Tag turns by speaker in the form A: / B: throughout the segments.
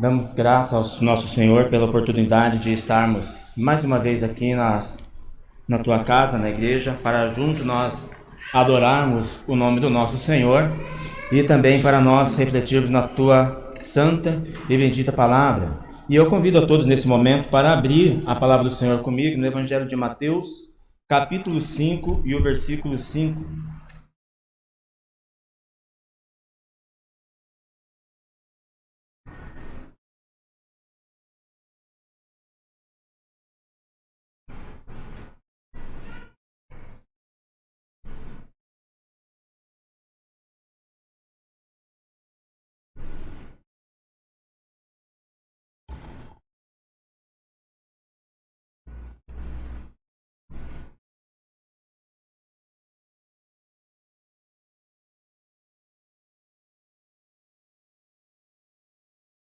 A: Damos graças ao nosso Senhor pela oportunidade de estarmos mais uma vez aqui na tua casa, na igreja, para juntos nós adorarmos o nome do nosso Senhor e também para nós refletirmos na tua santa e bendita palavra. E eu convido a todos nesse momento para abrir a palavra do Senhor comigo no Evangelho de Mateus, capítulo 5 e o versículo 5.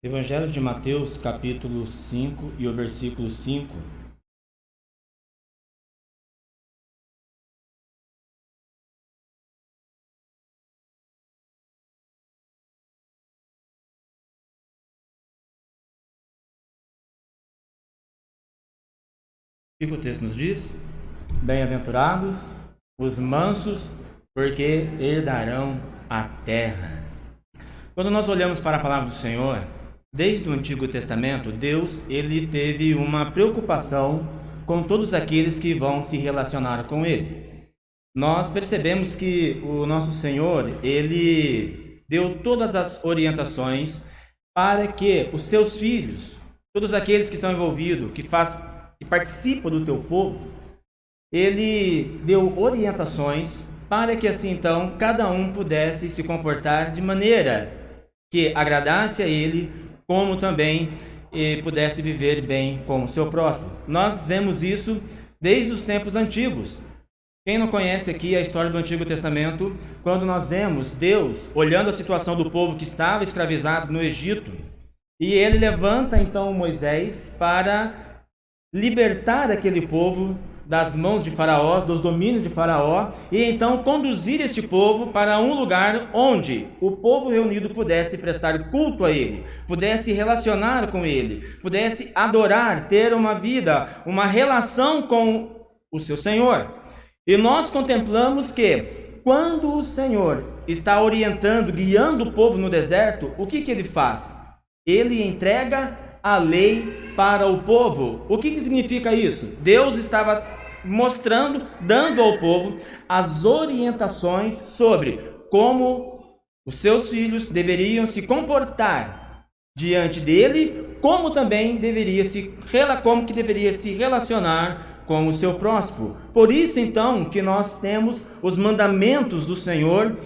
A: Evangelho de Mateus, capítulo 5 e o versículo 5. O que o texto nos diz? Bem-aventurados os mansos, porque herdarão a terra. Quando nós olhamos para a palavra do Senhor, desde o Antigo Testamento, Deus ele teve uma preocupação com todos aqueles que vão se relacionar com Ele. Nós percebemos que o nosso Senhor, Ele deu todas as orientações para que os seus filhos, todos aqueles que estão envolvidos, que participam do teu povo, Ele deu orientações para que assim então cada um pudesse se comportar de maneira que agradasse a Ele, como também pudesse viver bem com o seu próximo. Nós vemos isso desde os tempos antigos. Quem não conhece aqui a história do Antigo Testamento, quando nós vemos Deus olhando a situação do povo que estava escravizado no Egito, e Ele levanta então Moisés para libertar aquele povo das mãos de Faraó, dos domínios de Faraó, e então conduzir este povo para um lugar onde o povo reunido pudesse prestar culto a Ele, pudesse relacionar com Ele, pudesse adorar, ter uma vida, uma relação com o seu Senhor. E nós contemplamos que quando o Senhor está orientando, guiando o povo no deserto, o que Ele faz? Ele entrega a lei para o povo. O que significa isso? Deus estava mostrando, dando ao povo as orientações sobre como os seus filhos deveriam se comportar diante dele, como também deveria se relacionar com o seu próximo. Por isso então que nós temos os mandamentos do Senhor,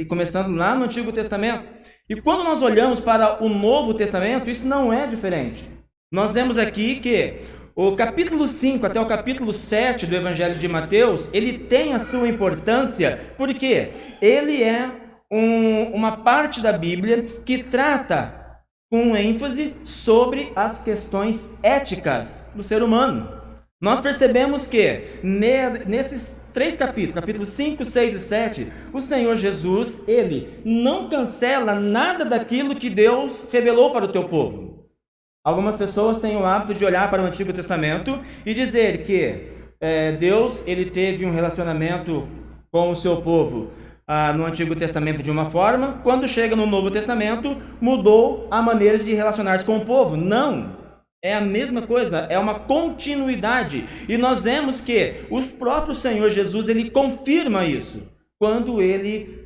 A: começando lá no Antigo Testamento. E quando nós olhamos para o Novo Testamento, isso não é diferente. Nós vemos aqui que o capítulo 5 até o capítulo 7 do Evangelho de Mateus, ele tem a sua importância, porque ele é uma parte da Bíblia que trata com ênfase sobre as questões éticas do ser humano. Nós percebemos que nesses três capítulos 5, 6 e 7, o Senhor Jesus, ele não cancela nada daquilo que Deus revelou para o teu povo. Algumas pessoas têm o hábito de olhar para o Antigo Testamento e dizer que Deus ele teve um relacionamento com o seu povo no Antigo Testamento de uma forma, quando chega no Novo Testamento, mudou a maneira de relacionar-se com o povo. Não! É a mesma coisa, é uma continuidade. E nós vemos que o próprio Senhor Jesus, ele confirma isso, quando ele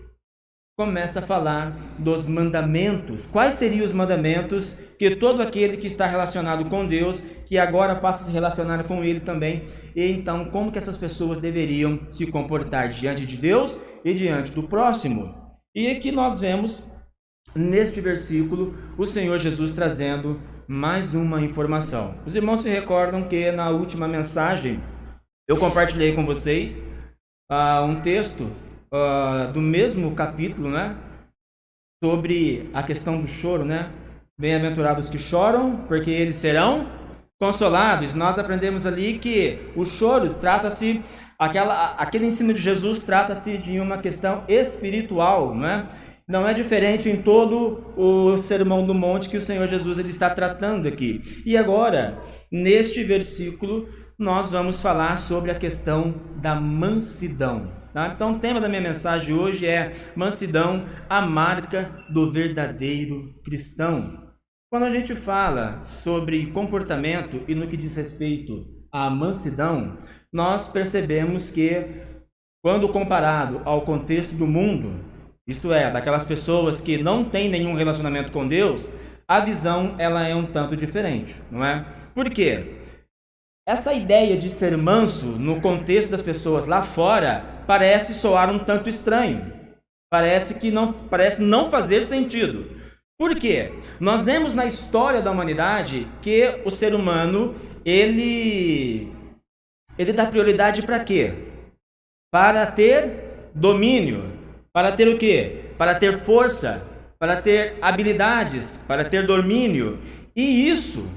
A: começa a falar dos mandamentos. Quais seriam os mandamentos que todo aquele que está relacionado com Deus, que agora passa a se relacionar com Ele também, e então como que essas pessoas deveriam se comportar diante de Deus e diante do próximo? E aqui nós vemos, neste versículo, o Senhor Jesus trazendo mais uma informação. Os irmãos se recordam que na última mensagem eu compartilhei com vocês um texto do mesmo capítulo, né? Sobre a questão do choro, né? Bem-aventurados que choram, porque eles serão consolados. Nós aprendemos ali que o choro trata-se, aquele ensino de Jesus trata-se de uma questão espiritual, né? Não é diferente em todo o Sermão do Monte que o Senhor Jesus ele está tratando aqui. E agora, neste versículo, nós vamos falar sobre a questão da mansidão. Tá? Então, o tema da minha mensagem hoje é mansidão, a marca do verdadeiro cristão. Quando a gente fala sobre comportamento e no que diz respeito à mansidão, nós percebemos que, quando comparado ao contexto do mundo, isto é, daquelas pessoas que não têm nenhum relacionamento com Deus, a visão ela é um tanto diferente, não é? Por quê? Essa ideia de ser manso no contexto das pessoas lá fora parece soar um tanto estranho. Parece não fazer sentido. Por quê? Nós vemos na história da humanidade que o ser humano, ele dá prioridade para quê? Para ter domínio. Para ter o quê? Para ter força, para ter habilidades, para ter domínio. E isso,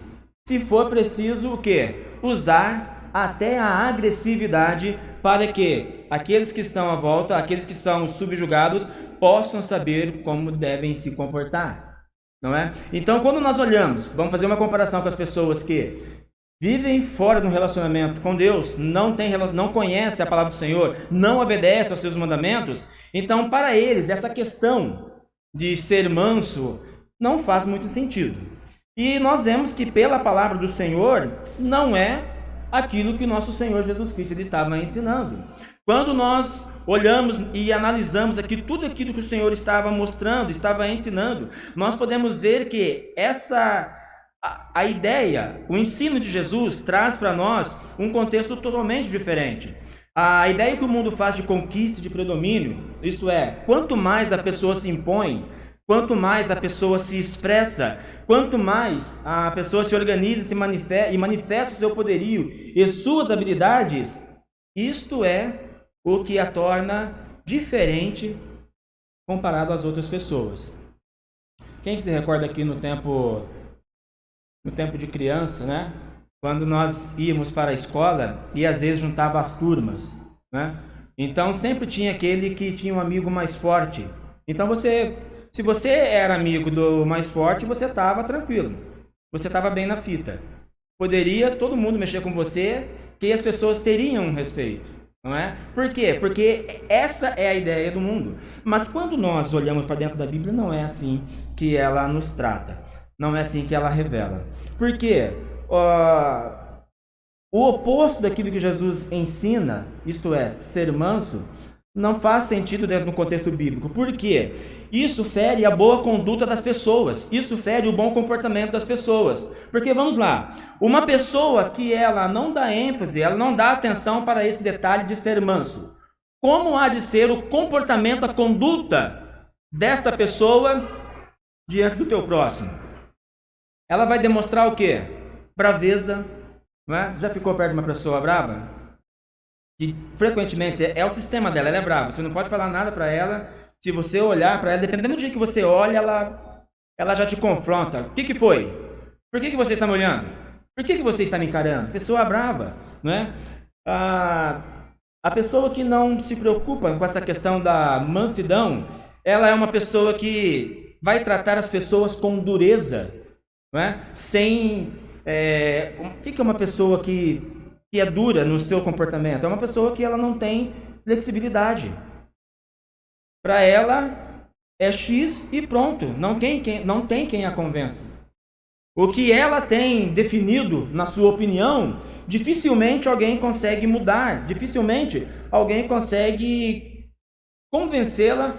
A: se for preciso, o quê? Usar até a agressividade para que aqueles que estão à volta, aqueles que são subjugados, possam saber como devem se comportar. Não é? Então, quando nós olhamos, vamos fazer uma comparação com as pessoas que vivem fora de um relacionamento com Deus, não conhecem a palavra do Senhor, não obedecem aos seus mandamentos, então para eles essa questão de ser manso não faz muito sentido. E nós vemos que pela palavra do Senhor não é aquilo que o nosso Senhor Jesus Cristo ele estava ensinando. Quando nós olhamos e analisamos aqui tudo aquilo que o Senhor estava mostrando, estava ensinando, nós podemos ver que a ideia, o ensino de Jesus traz para nós um contexto totalmente diferente. A ideia que o mundo faz de conquista e de predomínio, isto é, quanto mais a pessoa se impõe, quanto mais a pessoa se expressa, quanto mais a pessoa se organiza e manifesta o seu poderio e suas habilidades, isto é o que a torna diferente comparado às outras pessoas. Quem se recorda aqui no tempo de criança, né? Quando nós íamos para a escola e às vezes juntava as turmas, né? Então sempre tinha aquele que tinha um amigo mais forte. Então se você era amigo do mais forte, você estava tranquilo. Você estava bem na fita. Poderia todo mundo mexer com você, que as pessoas teriam um respeito, não é? Por quê? Porque essa é a ideia do mundo. Mas quando nós olhamos para dentro da Bíblia, não é assim que ela nos trata. Não é assim que ela revela. Porque o oposto daquilo que Jesus ensina, isto é, ser manso, não faz sentido dentro do contexto bíblico. Por quê? Isso fere a boa conduta das pessoas. Isso fere o bom comportamento das pessoas. Porque, vamos lá, uma pessoa que ela não dá ênfase, ela não dá atenção para esse detalhe de ser manso, como há de ser o comportamento, a conduta desta pessoa diante do teu próximo? Ela vai demonstrar o quê? Braveza, não é? Já ficou perto de uma pessoa brava? Que frequentemente é o sistema dela, ela é brava. Você não pode falar nada para ela. Se você olhar para ela, dependendo do jeito que você olha, ela já te confronta. O que foi? Por que você está me olhando? Por que você está me encarando? Pessoa brava, não é? A pessoa que não se preocupa com essa questão da mansidão, ela é uma pessoa que vai tratar as pessoas com dureza. Não é? O que é uma pessoa que é dura no seu comportamento? É uma pessoa que ela não tem flexibilidade. Para ela é X e pronto. Não tem quem a convença. O que ela tem definido na sua opinião, dificilmente alguém consegue mudar. Dificilmente alguém consegue convencê-la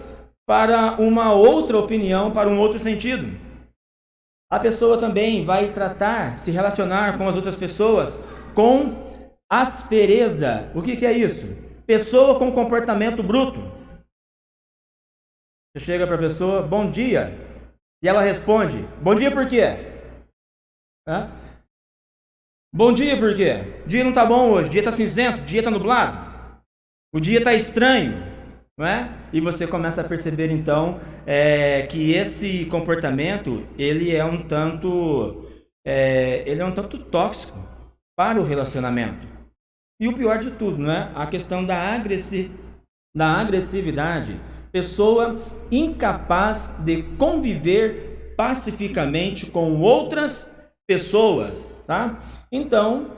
A: para uma outra opinião, para um outro sentido. A pessoa também vai se relacionar com as outras pessoas com aspereza. O que é isso? Pessoa com comportamento bruto. Você chega para a pessoa, bom dia, e ela responde, bom dia por quê? Bom dia por quê? O dia não está bom hoje, o dia está cinzento, o dia está nublado, o dia está estranho. Não é? E você começa a perceber então que esse comportamento ele é um tanto tóxico para o relacionamento. E o pior de tudo, não é? A questão da agressividade pessoa incapaz de conviver pacificamente com outras pessoas, tá? Então,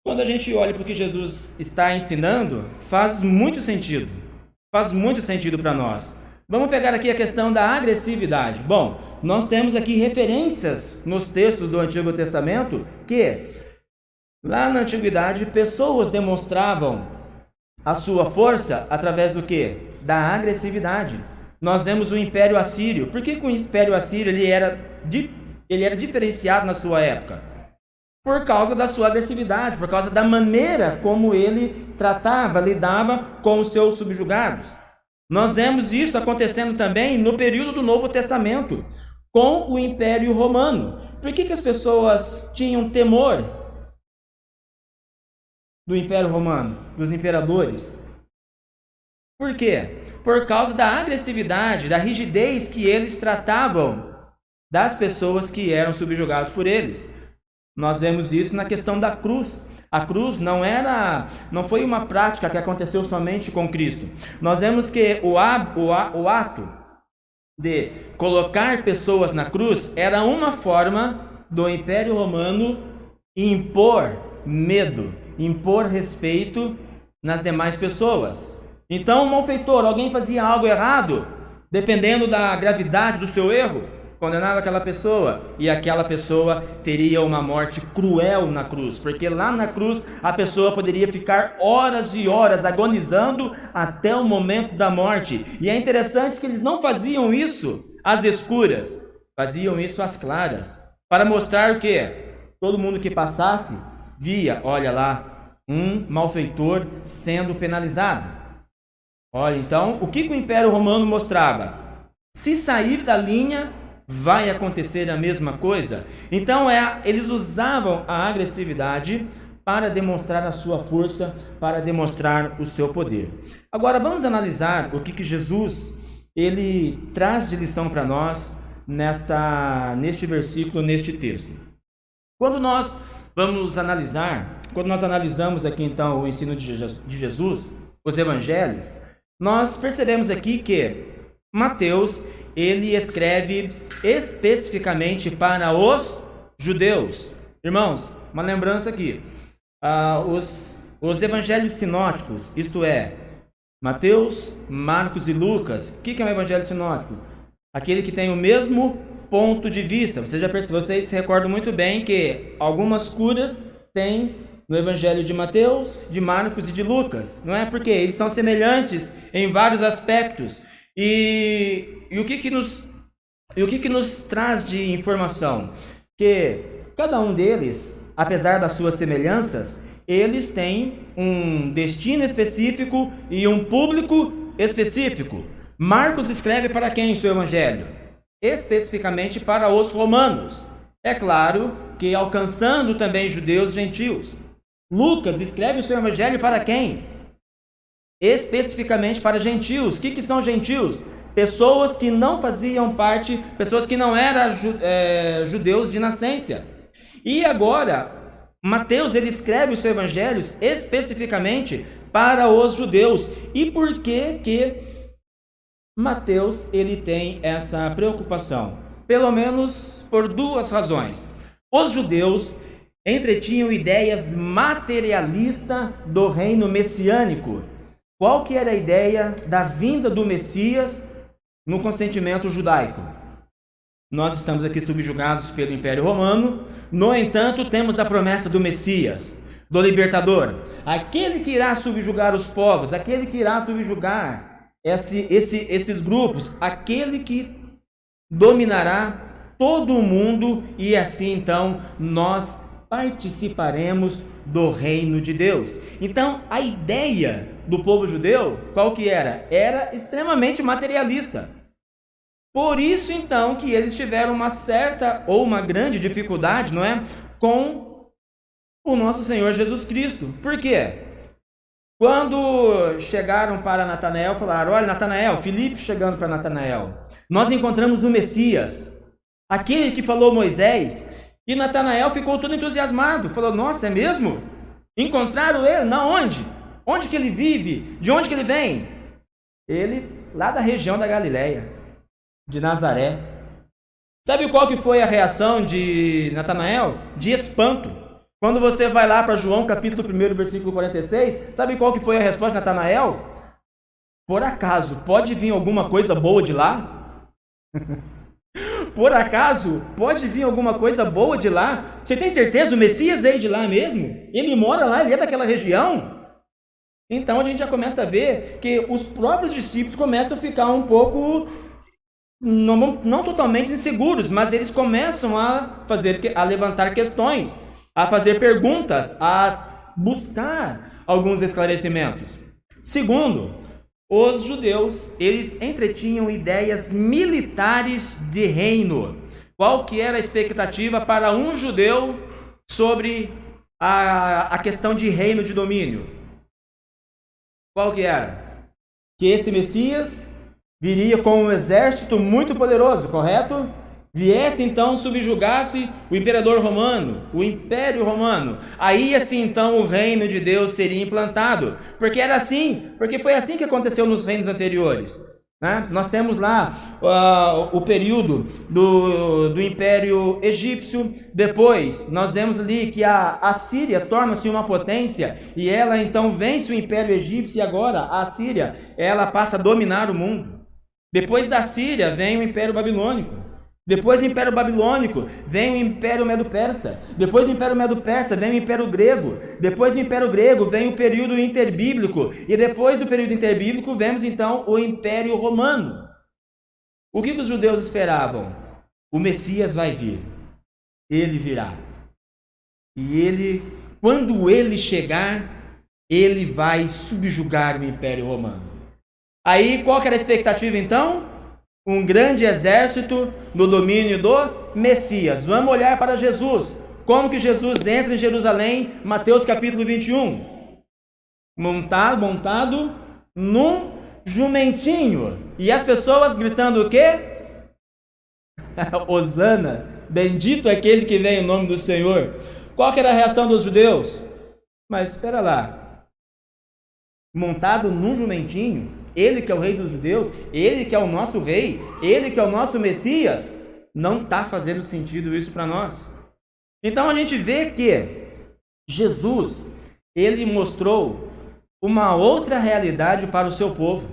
A: quando a gente olha para o que Jesus está ensinando, faz muito sentido para nós. Vamos pegar aqui a questão da agressividade. Bom, nós temos aqui referências nos textos do Antigo Testamento que, lá na Antiguidade, pessoas demonstravam a sua força através do quê? Da agressividade. Nós vemos o Império Assírio. Por que o Império Assírio ele era diferenciado na sua época? Por causa da sua agressividade, por causa da maneira como ele lidava com os seus subjugados. Nós vemos isso acontecendo também no período do Novo Testamento, com o Império Romano. Por que as pessoas tinham temor do Império Romano, dos imperadores? Por quê? Por causa da agressividade, da rigidez que eles tratavam das pessoas que eram subjugadas por eles. Nós vemos isso na questão da cruz. A cruz não foi uma prática que aconteceu somente com Cristo. Nós vemos que o ato de colocar pessoas na cruz era uma forma do Império Romano impor medo, impor respeito nas demais pessoas. Então, um malfeitor, alguém fazia algo errado, dependendo da gravidade do seu erro, condenava aquela pessoa, e aquela pessoa teria uma morte cruel na cruz, porque lá na cruz a pessoa poderia ficar horas e horas agonizando até o momento da morte. E é interessante que eles não faziam isso às escuras, faziam isso às claras, para mostrar o quê? Todo mundo que passasse via, olha lá, um malfeitor sendo penalizado. Olha, então, o que o Império Romano mostrava? Se sair da linha, vai acontecer a mesma coisa. Então eles usavam a agressividade para demonstrar a sua força, para demonstrar o seu poder. Agora vamos analisar o que Jesus ele traz de lição para nós neste versículo, neste texto. Quando nós analisamos aqui então o ensino de Jesus, os evangelhos, nós percebemos aqui que Mateus ele escreve especificamente para os judeus. Irmãos, uma lembrança aqui. Os evangelhos sinóticos, isto é, Mateus, Marcos e Lucas. O que é um evangelho sinótico? Aquele que tem o mesmo ponto de vista. Vocês se recordam muito bem que algumas curas tem no evangelho de Mateus, de Marcos e de Lucas. Não é? Porque eles são semelhantes em vários aspectos. E o que nos traz de informação? Que cada um deles, apesar das suas semelhanças, eles têm um destino específico e um público específico. Marcos escreve para quem o seu evangelho? Especificamente para os romanos. É claro que alcançando também judeus e gentios. Lucas escreve o seu evangelho para quem? Especificamente para gentios. O que são gentios? Pessoas que não faziam parte, pessoas que não eram judeus de nascença. E agora, Mateus ele escreve os seus evangelhos especificamente para os judeus. E por que Mateus ele tem essa preocupação? Pelo menos por duas razões. Os judeus entretinham ideias materialistas do reino messiânico. Qual que era a ideia da vinda do Messias no consentimento judaico? Nós estamos aqui subjugados pelo Império Romano, no entanto, temos a promessa do Messias, do libertador, aquele que irá subjugar os povos, aquele que irá subjugar esses grupos, aquele que dominará todo o mundo, e assim então nós participaremos do reino de Deus. Então, a ideia do povo judeu, qual que era? Era extremamente materialista. Por isso, então, que eles tiveram uma certa ou uma grande dificuldade, não é? Com o nosso Senhor Jesus Cristo. Por quê? Quando chegaram para Natanael, falaram, olha, Natanael, Filipe chegando para Natanael, nós encontramos o Messias, aquele que falou Moisés. E Natanael ficou todo entusiasmado, falou, nossa, é mesmo? Encontraram ele? Na onde? Onde que ele vive? De onde que ele vem? Ele lá da região da Galileia, de Nazaré. Sabe qual que foi a reação de Natanael? De espanto. Quando você vai lá para João capítulo 1, versículo 46, sabe qual que foi a resposta de Natanael? Por acaso, pode vir alguma coisa boa de lá? Por acaso, pode vir alguma coisa boa de lá? Você tem certeza? O Messias veio de lá mesmo? Ele mora lá, ele é daquela região? Então a gente já começa a ver que os próprios discípulos começam a ficar um pouco, não totalmente inseguros, mas eles começam a levantar questões, a fazer perguntas, a buscar alguns esclarecimentos. Segundo, os judeus, eles entretinham ideias militares de reino. Qual que era a expectativa para um judeu sobre a questão de reino de domínio? Qual que era? Que esse Messias viria com um exército muito poderoso, correto? Viesse então, subjugasse o imperador romano, o império romano. Aí assim então o reino de Deus seria implantado. Porque era assim, porque foi assim que aconteceu nos reinos anteriores. Né? Nós temos lá o período do Império Egípcio. Depois nós vemos ali que a Síria torna-se uma potência e ela então vence o Império Egípcio, e agora a Síria ela passa a dominar o mundo. Depois da Síria vem o Império Babilônico. Depois do Império Babilônico vem o Império Medo-Persa. Depois do Império Medo-Persa vem o Império Grego. Depois do Império Grego vem o período interbíblico. E depois do período interbíblico vemos então o Império Romano. O que os judeus esperavam? O Messias vai vir. Ele virá. E ele, quando ele chegar, ele vai subjugar o Império Romano. Aí qual que era a expectativa então? Um grande exército no domínio do Messias. Vamos olhar para Jesus. Como que Jesus entra em Jerusalém? Mateus capítulo 21. Montado num jumentinho. E as pessoas gritando o quê? Hosana, bendito é aquele que vem em nome do Senhor. Qual que era a reação dos judeus? Mas espera lá. Montado num jumentinho? Ele que é o rei dos judeus, ele que é o nosso rei, ele que é o nosso Messias, não está fazendo sentido isso para nós. Então a gente vê que Jesus, ele mostrou uma outra realidade para o seu povo.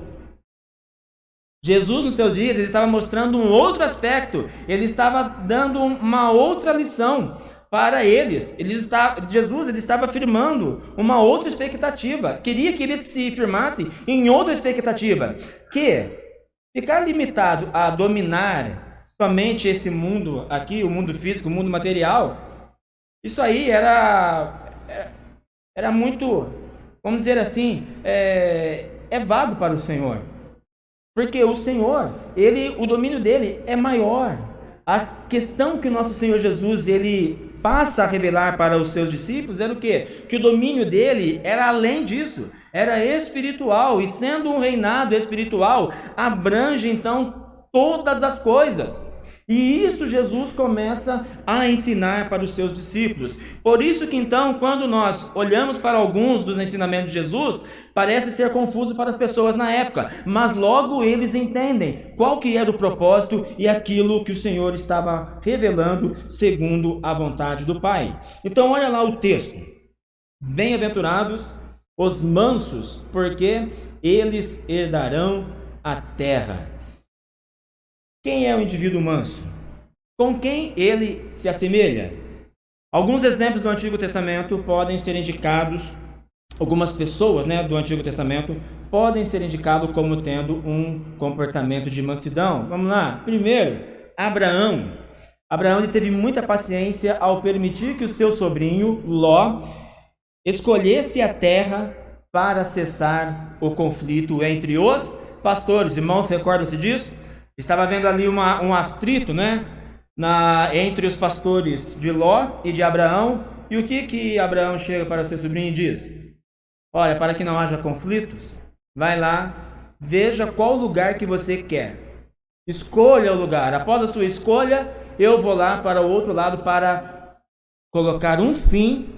A: Jesus, nos seus dias, ele estava mostrando um outro aspecto, ele estava dando uma outra lição para eles. Jesus ele estava afirmando uma outra expectativa. Queria que eles se firmassem em outra expectativa. Que ficar limitado a dominar somente esse mundo aqui, o mundo físico, o mundo material, isso aí era muito, vamos dizer assim, vago para o Senhor. Porque o Senhor, o domínio dele é maior. A questão que o nosso Senhor Jesus, ele passa a revelar para os seus discípulos era o quê? Que o domínio dele era além disso, era espiritual, e sendo um reinado espiritual, abrange então todas as coisas. E isso Jesus começa a ensinar para os seus discípulos. Por isso que então, quando nós olhamos para alguns dos ensinamentos de Jesus, parece ser confuso para as pessoas na época, mas logo eles entendem qual que era o propósito e aquilo que o Senhor estava revelando segundo a vontade do Pai. Então olha lá o texto. Bem-aventurados os mansos, porque eles herdarão a terra. Quem é o indivíduo manso? Com quem ele se assemelha? Alguns exemplos do Antigo Testamento podem ser indicados, algumas pessoas do Antigo Testamento podem ser indicados como tendo um comportamento de mansidão. Vamos lá. Primeiro, Abraão. Abraão ele teve muita paciência ao permitir que o seu sobrinho, Ló, escolhesse a terra para cessar o conflito entre os pastores. Irmãos, recordam-se disso? Estava havendo ali um atrito, entre os pastores de Ló e de Abraão. E o que Abraão chega para seu sobrinho e diz? Olha, para que não haja conflitos, vai lá, veja qual lugar que você quer. Escolha o lugar. Após a sua escolha, eu vou lá para o outro lado para colocar um fim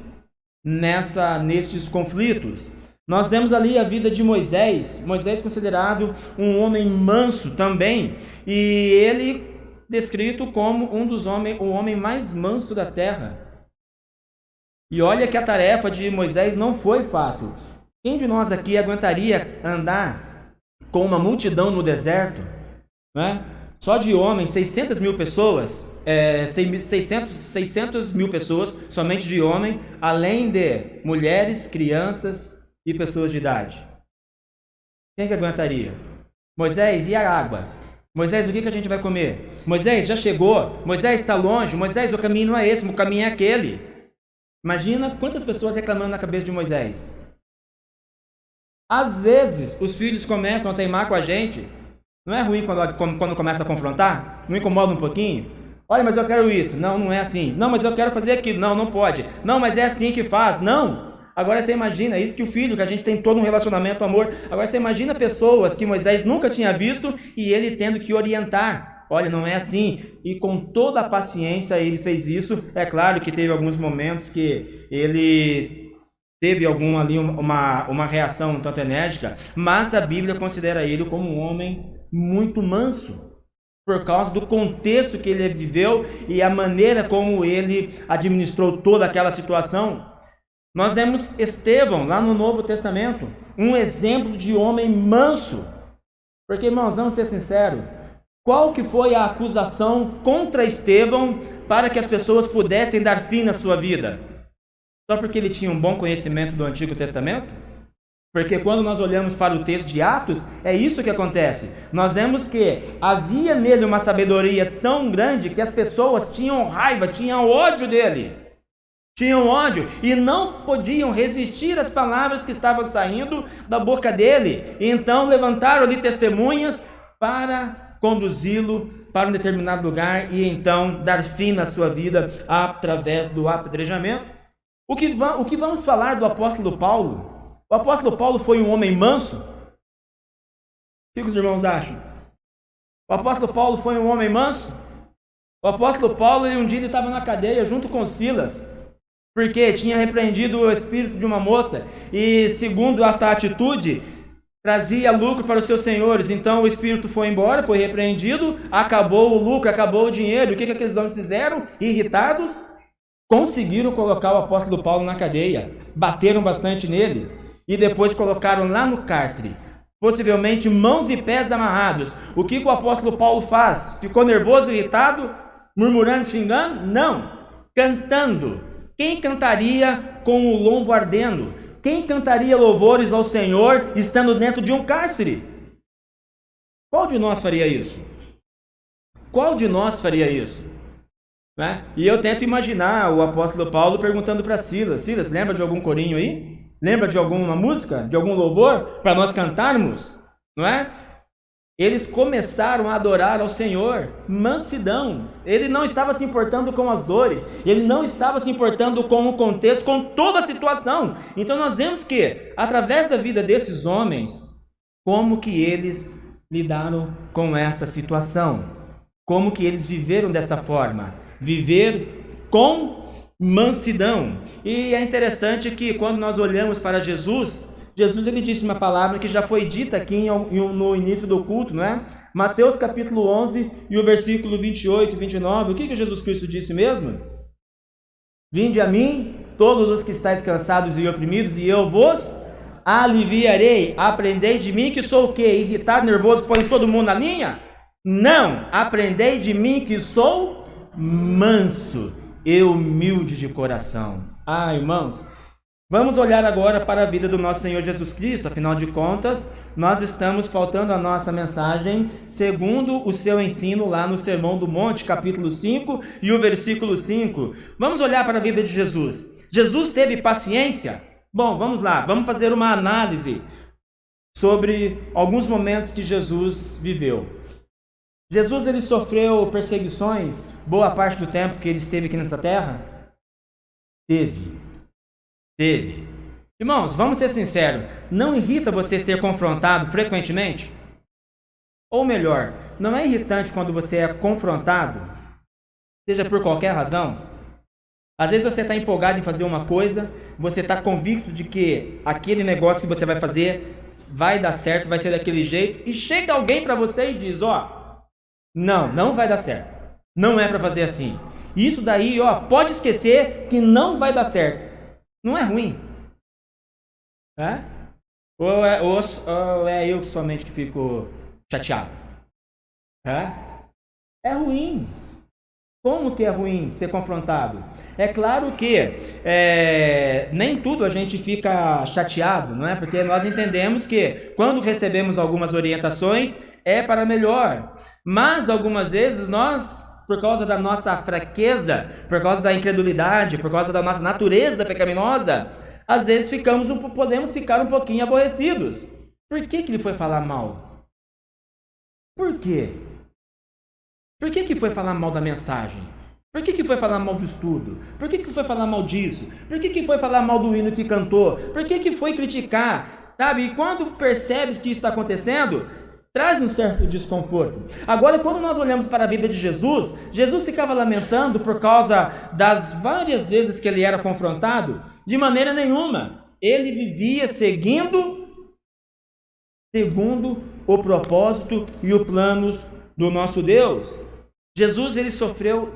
A: nestes conflitos. Nós vemos ali a vida de Moisés. Moisés considerado um homem manso também, e ele descrito como o homem mais manso da terra. E olha que a tarefa de Moisés não foi fácil. Quem de nós aqui aguentaria andar com uma multidão no deserto, né? Só de homens, 600 mil pessoas, 600 mil pessoas, somente de homem, além de mulheres, crianças e pessoas de idade. Quem que aguentaria? Moisés, e a água? Moisés, o que a gente vai comer? Moisés, já chegou? Moisés, está longe? Moisés, o caminho não é esse, o caminho é aquele. Imagina quantas pessoas reclamando na cabeça de Moisés. Às vezes, os filhos começam a teimar com a gente. Não é ruim quando começa a confrontar? Não incomoda um pouquinho? Olha, mas eu quero isso. Não, não é assim. Não, mas eu quero fazer aquilo. Não, não pode. Não, mas é assim que faz. Não. Agora você imagina, isso que o filho, que a gente tem todo um relacionamento, amor. Agora você imagina pessoas que Moisés nunca tinha visto e ele tendo que orientar. Olha, não é assim. E com toda a paciência ele fez isso. É claro que teve alguns momentos que ele teve uma reação um tanto enérgica, mas a Bíblia considera ele como um homem muito manso, por causa do contexto que ele viveu e a maneira como ele administrou toda aquela situação. Nós vemos Estevão lá no Novo Testamento, um exemplo de homem manso. Porque, irmãos, vamos ser sinceros, qual que foi a acusação contra Estevão para que as pessoas pudessem dar fim na sua vida? Só porque ele tinha um bom conhecimento do Antigo Testamento? Porque quando nós olhamos para o texto de Atos, é isso que acontece. Nós vemos que havia nele uma sabedoria tão grande que as pessoas tinham raiva, tinham ódio dele. Tinham ódio e não podiam resistir às palavras que estavam saindo da boca dele. E então levantaram ali testemunhas para conduzi-lo para um determinado lugar e então dar fim na sua vida através do apedrejamento. O que vamos falar do apóstolo Paulo? O apóstolo Paulo foi um homem manso? O que os irmãos acham? O apóstolo Paulo foi um homem manso? O apóstolo Paulo, um dia ele estava na cadeia junto com Silas, porque tinha repreendido o espírito de uma moça, e segundo esta atitude, trazia lucro para os seus senhores. Então o espírito foi embora, foi repreendido, acabou o lucro, acabou o dinheiro. O que aqueles homens fizeram? Irritados, conseguiram colocar o apóstolo Paulo na cadeia, bateram bastante nele, e depois colocaram lá no cárcere, possivelmente mãos e pés amarrados. O que o apóstolo Paulo faz? Ficou nervoso, irritado, murmurando, xingando? Não, cantando. Quem cantaria com o lombo ardendo? Quem cantaria louvores ao Senhor estando dentro de um cárcere? Qual de nós faria isso? Qual de nós faria isso? Né? E eu tento imaginar o apóstolo Paulo perguntando para Silas: Silas, lembra de algum corinho aí? Lembra de alguma música? De algum louvor? Para nós cantarmos? Não é? Eles começaram a adorar ao Senhor, mansidão. Ele não estava se importando com as dores, ele não estava se importando com o contexto, com toda a situação. Então nós vemos que, através da vida desses homens, como que eles lidaram com esta situação, como que eles viveram dessa forma, viver com mansidão. E é interessante que quando nós olhamos para Jesus ele disse uma palavra que já foi dita aqui no início do culto, não é? Mateus capítulo 11 e o versículo 28 e 29, o que Jesus Cristo disse mesmo? Vinde a mim, todos os que estáis cansados e oprimidos, e eu vos aliviarei. Aprendei de mim que sou o quê? Irritado, nervoso, põe todo mundo na linha? Não, aprendei de mim que sou manso e humilde de coração. Irmãos, vamos olhar agora para a vida do nosso Senhor Jesus Cristo. Afinal de contas, nós estamos pautando a nossa mensagem segundo o seu ensino lá no Sermão do Monte, capítulo 5 e o versículo 5. Vamos olhar para a vida de Jesus. Jesus teve paciência? Bom, vamos lá, vamos fazer uma análise sobre alguns momentos que Jesus viveu. Jesus ele sofreu perseguições boa parte do tempo que ele esteve aqui nessa terra? Teve. Irmãos, vamos ser sinceros, não irrita você ser confrontado frequentemente? Ou melhor, não é irritante quando você é confrontado, seja por qualquer razão? Às vezes você está empolgado em fazer uma coisa, você está convicto de que aquele negócio que você vai fazer vai dar certo, vai ser daquele jeito, e chega alguém para você e diz, não vai dar certo, não é para fazer assim. Isso daí, pode esquecer que não vai dar certo. Não é ruim. Ou é eu somente que fico chateado? É ruim. Como que é ruim ser confrontado? É claro que nem tudo a gente fica chateado, não é? Porque nós entendemos que quando recebemos algumas orientações é para melhor. Mas algumas vezes nós, por causa da nossa fraqueza, por causa da incredulidade, por causa da nossa natureza pecaminosa, às vezes podemos ficar um pouquinho aborrecidos. Por que ele foi falar mal? Por quê? Por que foi falar mal da mensagem? Por que foi falar mal do estudo? Por que foi falar mal disso? Por que foi falar mal do hino que cantou? Por que foi criticar? Sabe? E quando percebes que isso está acontecendo, traz um certo desconforto. Agora, quando nós olhamos para a Bíblia de Jesus, Jesus ficava lamentando por causa das várias vezes que ele era confrontado? De maneira nenhuma. Ele vivia segundo o propósito e o plano do nosso Deus. Jesus, ele sofreu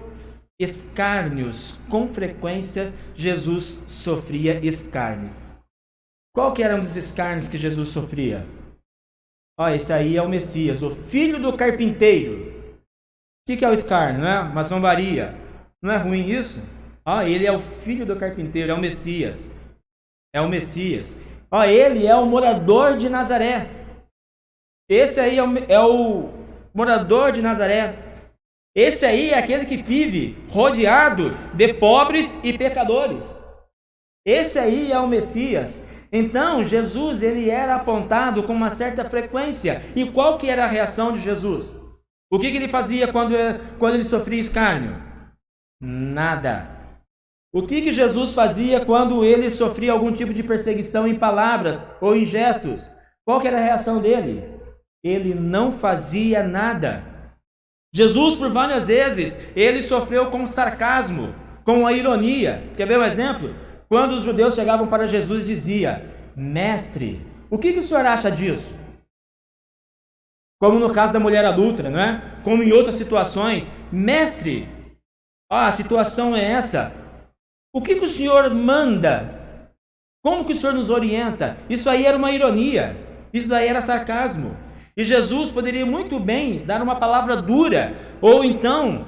A: escárnios. Com frequência, Jesus sofria escárnios. Qual que era um dos escárnios que Jesus sofria? Esse aí é o Messias, o filho do carpinteiro. O que é o escárnio, não é? Uma zombaria. Não é ruim isso? Ele é o filho do carpinteiro, é o Messias. É o Messias. Ele é o morador de Nazaré. Esse aí é o morador de Nazaré. Esse aí é aquele que vive rodeado de pobres e pecadores. Esse aí é o Messias. Então, Jesus, ele era apontado com uma certa frequência. E qual que era a reação de Jesus? O que ele fazia quando ele sofria escárnio? Nada. O que Jesus fazia quando ele sofria algum tipo de perseguição em palavras ou em gestos? Qual que era a reação dele? Ele não fazia nada. Jesus, por várias vezes, ele sofreu com sarcasmo, com a ironia. Quer ver um exemplo? Quando os judeus chegavam para Jesus e diziam, mestre, o que o senhor acha disso? Como no caso da mulher adúltera, não é? Como em outras situações, mestre, a situação é essa. O que o senhor manda? Como que o senhor nos orienta? Isso aí era uma ironia, isso daí era sarcasmo. E Jesus poderia muito bem dar uma palavra dura, ou então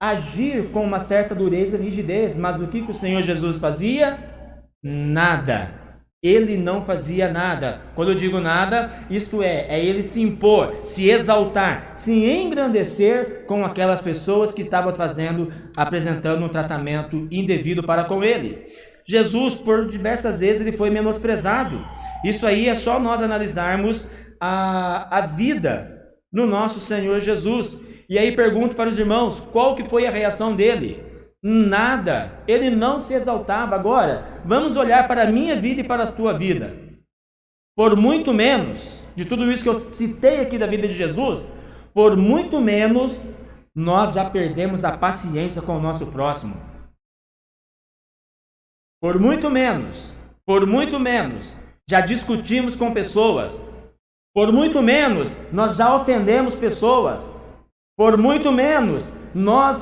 A: agir com uma certa dureza e rigidez. Mas o que o Senhor Jesus fazia? Nada. Ele não fazia nada. Quando eu digo nada, isto é ele se impor, se exaltar, se engrandecer com aquelas pessoas que estavam apresentando um tratamento indevido para com ele. Jesus, por diversas vezes, ele foi menosprezado. Isso aí é só nós analisarmos a vida no nosso Senhor Jesus. E aí pergunto para os irmãos, qual que foi a reação dele? Nada. Ele não se exaltava. Agora, vamos olhar para a minha vida e para a tua vida. Por muito menos, de tudo isso que eu citei aqui da vida de Jesus, por muito menos, nós já perdemos a paciência com o nosso próximo. Por muito menos, já discutimos com pessoas. Por muito menos, nós já ofendemos pessoas. Por muito menos, nós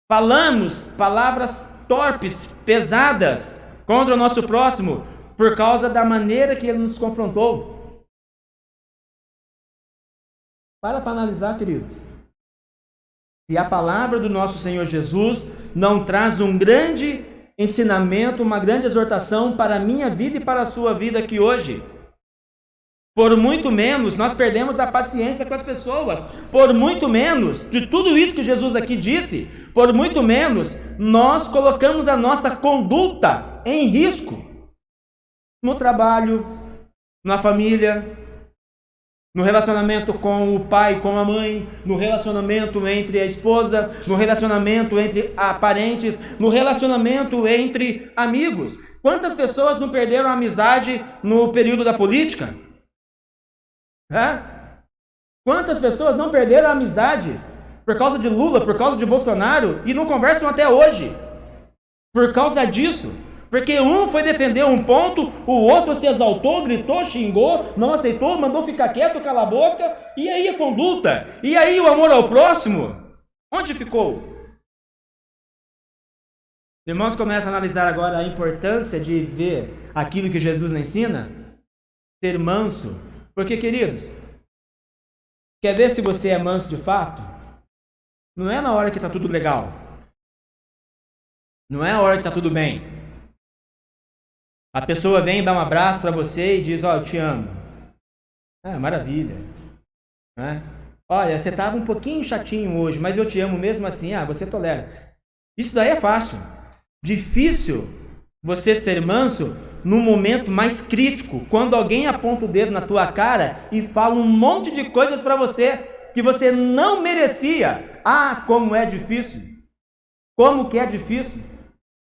A: falamos palavras torpes, pesadas contra o nosso próximo por causa da maneira que ele nos confrontou. Para analisar, queridos. Se a palavra do nosso Senhor Jesus não traz um grande ensinamento, uma grande exortação para a minha vida e para a sua vida aqui hoje. Por muito menos, nós perdemos a paciência com as pessoas. Por muito menos, de tudo isso que Jesus aqui disse, por muito menos, nós colocamos a nossa conduta em risco. No trabalho, na família, no relacionamento com o pai, com a mãe, no relacionamento entre a esposa, no relacionamento entre parentes, no relacionamento entre amigos. Quantas pessoas não perderam a amizade no período da política? Quantas pessoas não perderam a amizade por causa de Lula, por causa de Bolsonaro e não conversam até hoje? Por causa disso, Porque um foi defender um ponto, o outro se exaltou, gritou, xingou, não aceitou, mandou ficar quieto, cala a boca. E aí a conduta? E aí o amor ao próximo? Onde ficou? Irmãos, começam a analisar agora a importância de ver aquilo que Jesus nos ensina. Ser manso. Porque, queridos, quer ver se você é manso de fato? Não é na hora que está tudo legal. Não é na hora que está tudo bem. A pessoa vem dar um abraço para você e diz, ó, eu te amo. Maravilha. Olha, você estava um pouquinho chatinho hoje, mas eu te amo mesmo assim. Você tolera. Isso daí é fácil. Difícil você ser manso no momento mais crítico, quando alguém aponta o dedo na tua cara e fala um monte de coisas para você que você não merecia. Como é difícil. Como que é difícil.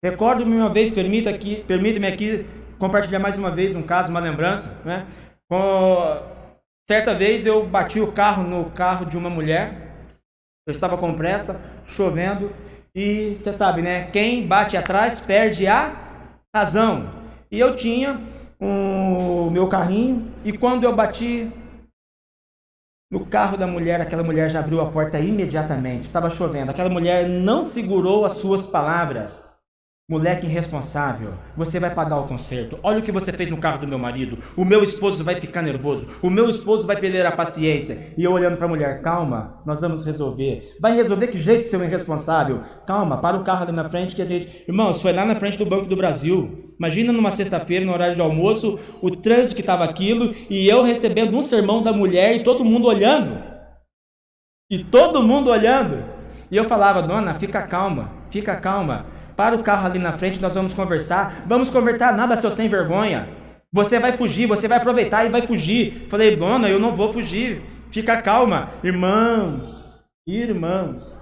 A: Recordo-me uma vez, permite-me aqui compartilhar mais uma vez um caso, uma lembrança. Certa vez eu bati o carro no carro de uma mulher, eu estava com pressa, chovendo, e você sabe, né? Quem bate atrás perde a razão. E eu tinha o meu carrinho, e quando eu bati no carro da mulher, aquela mulher já abriu a porta imediatamente, estava chovendo, aquela mulher não segurou as suas palavras. Moleque irresponsável, você vai pagar o conserto. Olha o que você fez no carro do meu marido. O meu esposo vai ficar nervoso. O meu esposo vai perder a paciência. E eu olhando para a mulher, calma, nós vamos resolver. Vai resolver que jeito, seu irresponsável? Calma, para o carro ali na frente que a gente... Irmãos, foi lá na frente do Banco do Brasil. Imagina numa sexta-feira, no horário de almoço, o trânsito que estava aquilo, e eu recebendo um sermão da mulher e todo mundo olhando. E todo mundo olhando. E eu falava, dona, fica calma. Para o carro ali na frente, nós vamos conversar. Vamos conversar nada, seu sem vergonha. Você vai fugir, você vai aproveitar e vai fugir. Falei, dona, eu não vou fugir. Fica calma. Irmãos,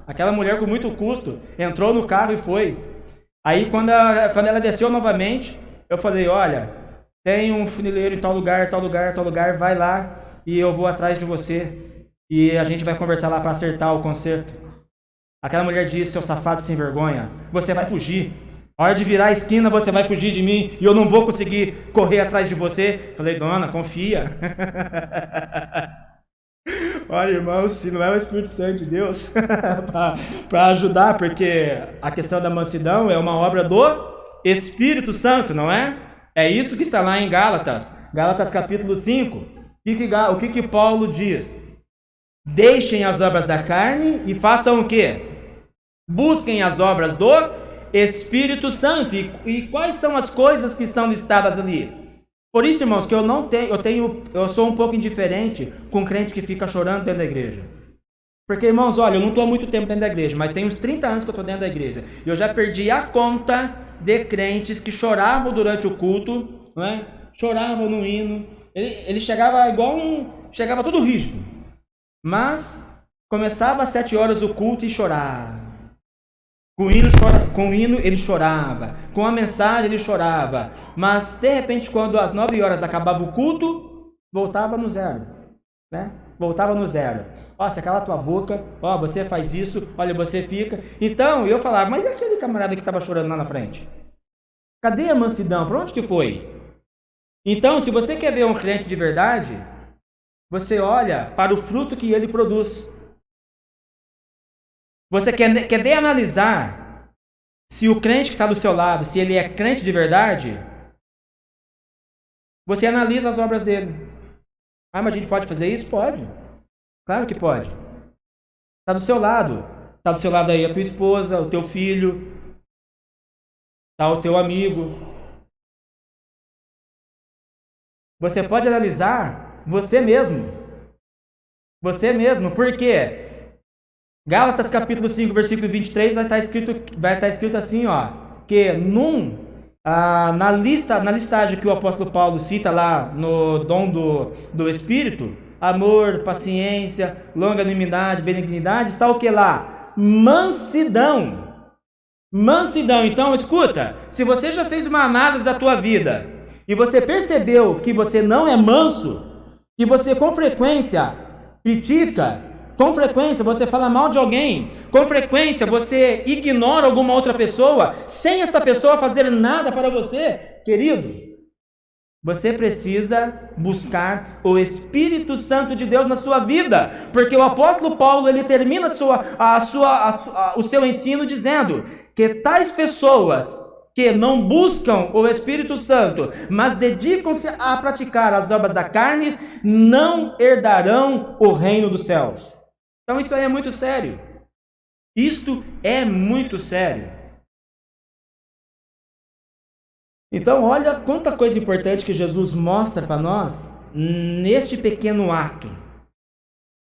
A: aquela mulher com muito custo entrou no carro e foi. Aí quando ela desceu novamente, eu falei, olha, tem um funileiro em tal lugar, vai lá e eu vou atrás de você. E a gente vai conversar lá para acertar o conserto. Aquela mulher disse, seu safado sem vergonha, você vai fugir. A hora de virar a esquina, você vai fugir de mim e eu não vou conseguir correr atrás de você. Falei, dona, confia. Olha, irmãos, se não é o Espírito Santo de Deus para ajudar, porque a questão da mansidão é uma obra do Espírito Santo, não é? É isso que está lá em Gálatas. Gálatas capítulo 5. O que Paulo diz? Deixem as obras da carne e façam o quê? Busquem as obras do Espírito Santo. E quais são as coisas que estão listadas ali? Por isso, irmãos, que eu sou um pouco indiferente com crente que fica chorando dentro da igreja. Porque, irmãos, olha, eu não estou há muito tempo dentro da igreja, mas tem uns 30 anos que eu estou dentro da igreja. E eu já perdi a conta de crentes que choravam durante o culto, não é? Choravam no hino. Ele chegava chegava todo rígido. Mas começava às 7 horas o culto e chorava. Com o hino ele chorava. Com a mensagem ele chorava. Mas de repente, quando às 9 horas acabava o culto, voltava no zero. Né? Voltava no zero. Se cala tua boca. Você faz isso. Olha, você fica. Então eu falava, mas e aquele camarada que estava chorando lá na frente? Cadê a mansidão? Para onde que foi? Então, se você quer ver um crente de verdade, você olha para o fruto que ele produz. Você quer ver analisar se o crente que está do seu lado, se ele é crente de verdade, você analisa as obras dele. Mas a gente pode fazer isso? Pode. Claro que pode. Está do seu lado. Está do seu lado aí a tua esposa, o teu filho, está o teu amigo. Você pode analisar você mesmo. Você mesmo. Por quê? Gálatas capítulo 5, versículo 23 vai estar escrito assim, que na listagem que o apóstolo Paulo cita lá no dom do Espírito, amor, paciência, longanimidade, benignidade, está o que lá? Mansidão. Então, escuta, se você já fez uma análise da tua vida e você percebeu que você não é manso, que você com frequência critica, Com frequência você fala mal de alguém. Com frequência você ignora alguma outra pessoa, sem essa pessoa fazer nada para você. Querido, você precisa buscar o Espírito Santo de Deus na sua vida. Porque o apóstolo Paulo, ele termina o seu ensino dizendo que tais pessoas que não buscam o Espírito Santo, mas dedicam-se a praticar as obras da carne, não herdarão o reino dos céus. Então isso aí é muito sério. Isto é muito sério. Então olha quanta coisa importante que Jesus mostra para nós neste pequeno ato.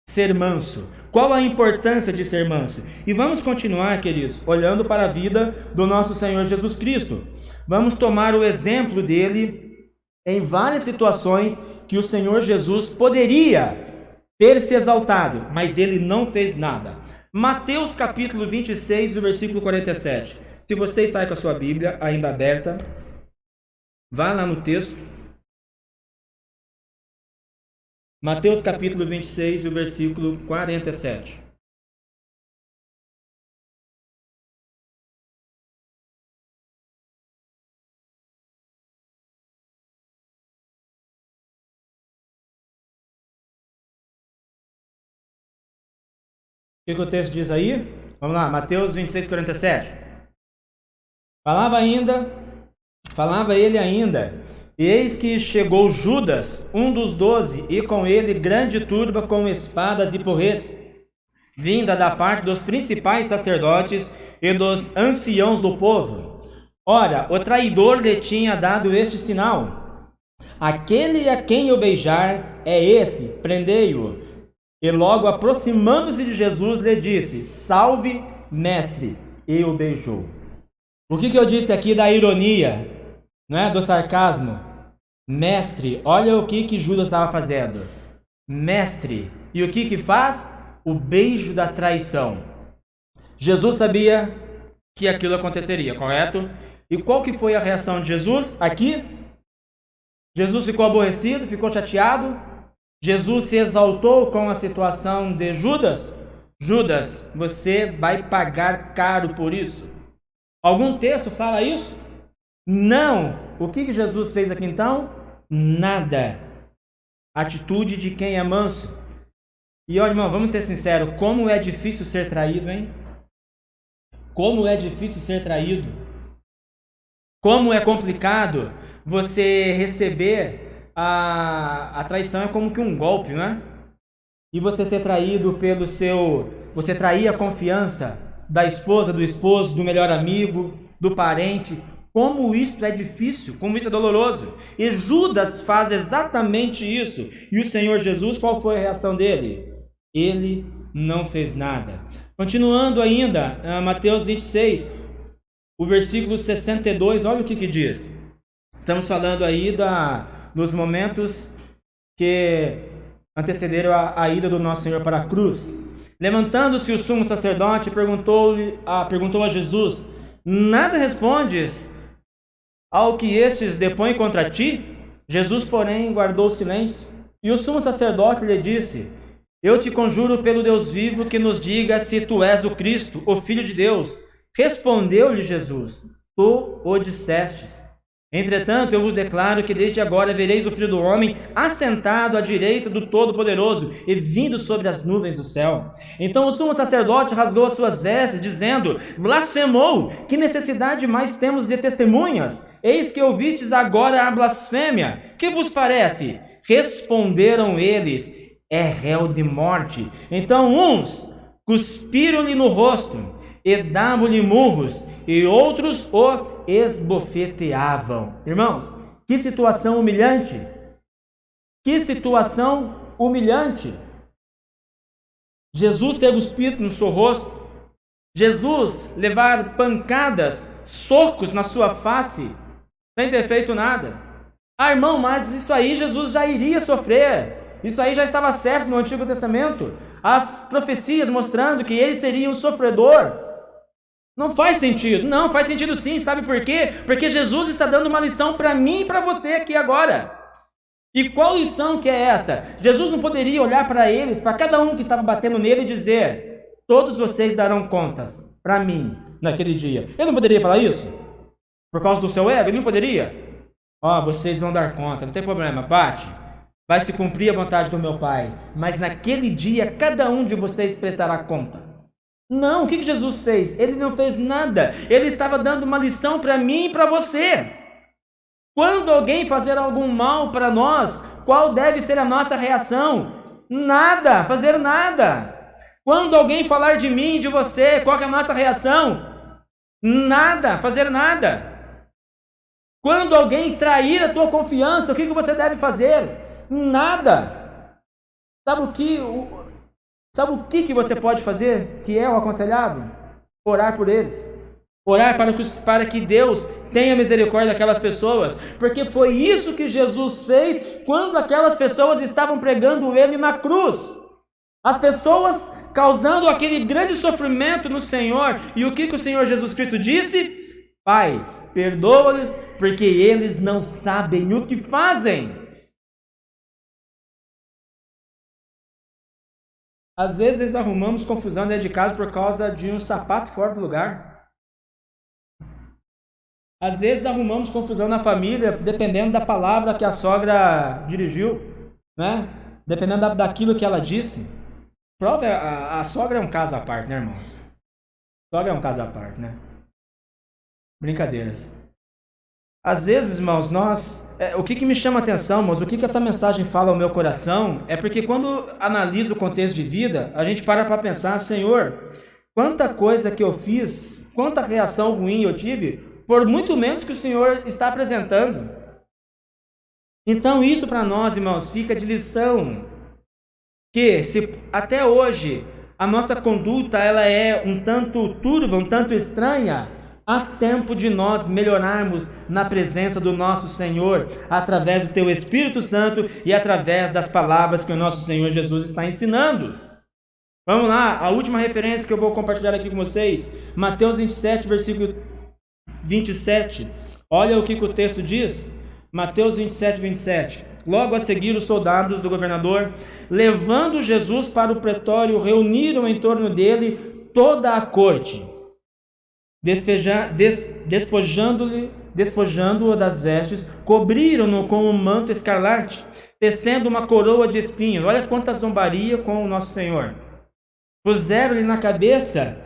A: Ser manso. Qual a importância de ser manso? E vamos continuar, queridos, olhando para a vida do nosso Senhor Jesus Cristo. Vamos tomar o exemplo dele em várias situações que o Senhor Jesus poderia ter se exaltado, mas ele não fez nada. Mateus capítulo 26, versículo 47. Se você está aí com a sua Bíblia ainda aberta, vá lá no texto. Mateus capítulo 26, o versículo 47. O que o texto diz aí? Vamos lá, Mateus 26, 47. Falava ele ainda, e eis que chegou Judas, um dos 12, e com ele grande turba com espadas e porretes, vinda da parte dos principais sacerdotes e dos anciãos do povo. Ora, o traidor lhe tinha dado este sinal: aquele a quem eu beijar é esse, prendei-o. E logo aproximando-se de Jesus, lhe disse: salve, mestre, e o beijou. O que eu disse aqui da ironia, né, do sarcasmo? Mestre, olha o que Judas estava fazendo. Mestre, e o que faz? O beijo da traição. Jesus sabia que aquilo aconteceria, correto? E qual que foi a reação de Jesus aqui? Jesus ficou aborrecido, ficou chateado. Jesus se exaltou com a situação de Judas. Judas, você vai pagar caro por isso. Algum texto fala isso? Não. O que Jesus fez aqui então? Nada. Atitude de quem é manso. E olha, irmão, vamos ser sinceros, como é difícil ser traído, hein? Como é difícil ser traído. Como é complicado você receber a traição. É como que um golpe, né? E você ser traído pelo seu... Você trair a confiança da esposa, do esposo, do melhor amigo, do parente. Como isso é difícil, como isso é doloroso. E Judas faz exatamente isso. E o Senhor Jesus, qual foi a reação dele? Ele não fez nada. Continuando ainda, Mateus 26, o versículo 62, olha o que diz. Estamos falando aí dos momentos que antecederam a ida do nosso Senhor para a cruz. Levantando-se o sumo sacerdote, perguntou a Jesus: nada respondes ao que estes depõem contra ti? Jesus, porém, guardou silêncio. E o sumo sacerdote lhe disse: eu te conjuro pelo Deus vivo que nos diga se tu és o Cristo, o Filho de Deus. Respondeu-lhe Jesus: tu o dissestes. Entretanto, eu vos declaro que desde agora vereis o Filho do Homem assentado à direita do Todo-Poderoso e vindo sobre as nuvens do céu. Então o sumo sacerdote rasgou as suas vestes, dizendo: blasfemou! Que necessidade mais temos de testemunhas? Eis que ouvistes agora a blasfêmia. Que vos parece? Responderam eles: é réu de morte. Então uns cuspiram-lhe no rosto e davam-lhe murros, e outros o esbofeteavam. Irmãos, que situação humilhante! Que situação humilhante! Jesus ser cuspido no seu rosto, Jesus levar pancadas, socos na sua face, sem ter feito nada. Ah, irmão, mas isso aí Jesus já iria sofrer. Isso aí já estava certo no Antigo Testamento. As profecias mostrando que ele seria um sofredor. Não faz sentido. Não, faz sentido sim. Sabe por quê? Porque Jesus está dando uma lição para mim e para você aqui agora. E qual lição que é essa? Jesus não poderia olhar para eles, para cada um que estava batendo nele e dizer: todos vocês darão contas para mim naquele dia. Ele não poderia falar isso? Por causa do seu ego? Ele não poderia? Vocês vão dar conta, não tem problema, bate. Vai se cumprir a vontade do meu Pai. Mas naquele dia, cada um de vocês prestará conta. Não, o que Jesus fez? Ele não fez nada. Ele estava dando uma lição para mim e para você. Quando alguém fazer algum mal para nós, qual deve ser a nossa reação? Nada, fazer nada. Quando alguém falar de mim, de você, qual é a nossa reação? Nada, fazer nada. Quando alguém trair a tua confiança, o que você deve fazer? Nada. Sabe o que você pode fazer, que é o aconselhado? Orar por eles. Orar para que Deus tenha misericórdia daquelas pessoas. Porque foi isso que Jesus fez quando aquelas pessoas estavam pregando Ele na cruz. As pessoas causando aquele grande sofrimento no Senhor. E o que o Senhor Jesus Cristo disse? Pai, perdoa-lhes, porque eles não sabem o que fazem. Às vezes arrumamos confusão dentro de casa por causa de um sapato fora do lugar. Às vezes arrumamos confusão na família, dependendo da palavra que a sogra dirigiu, né? Dependendo daquilo que ela disse. Prova, a sogra é um caso à parte, né, irmãos? A sogra é um caso à parte, né? Brincadeiras. Às vezes, irmãos, o que me chama a atenção, irmãos, o que essa mensagem fala ao meu coração, é porque quando analiso o contexto de vida, a gente para pensar: Senhor, quanta coisa que eu fiz, quanta reação ruim eu tive, por muito menos que o Senhor está apresentando. Então isso para nós, irmãos, fica de lição, que se até hoje a nossa conduta ela é um tanto turva, um tanto estranha, há tempo de nós melhorarmos na presença do nosso Senhor, através do Teu Espírito Santo e através das palavras que o nosso Senhor Jesus está ensinando. Vamos lá, a última referência que eu vou compartilhar aqui com vocês, Mateus 27, versículo 27. Olha o que o texto diz. Mateus 27, 27. Logo a seguir, os soldados do governador, levando Jesus para o pretório, reuniram em torno dele toda a corte, despojando-o das vestes, cobriram-no com um manto escarlate, tecendo uma coroa de espinhos. Olha quanta zombaria com o nosso Senhor. Puseram-lhe na cabeça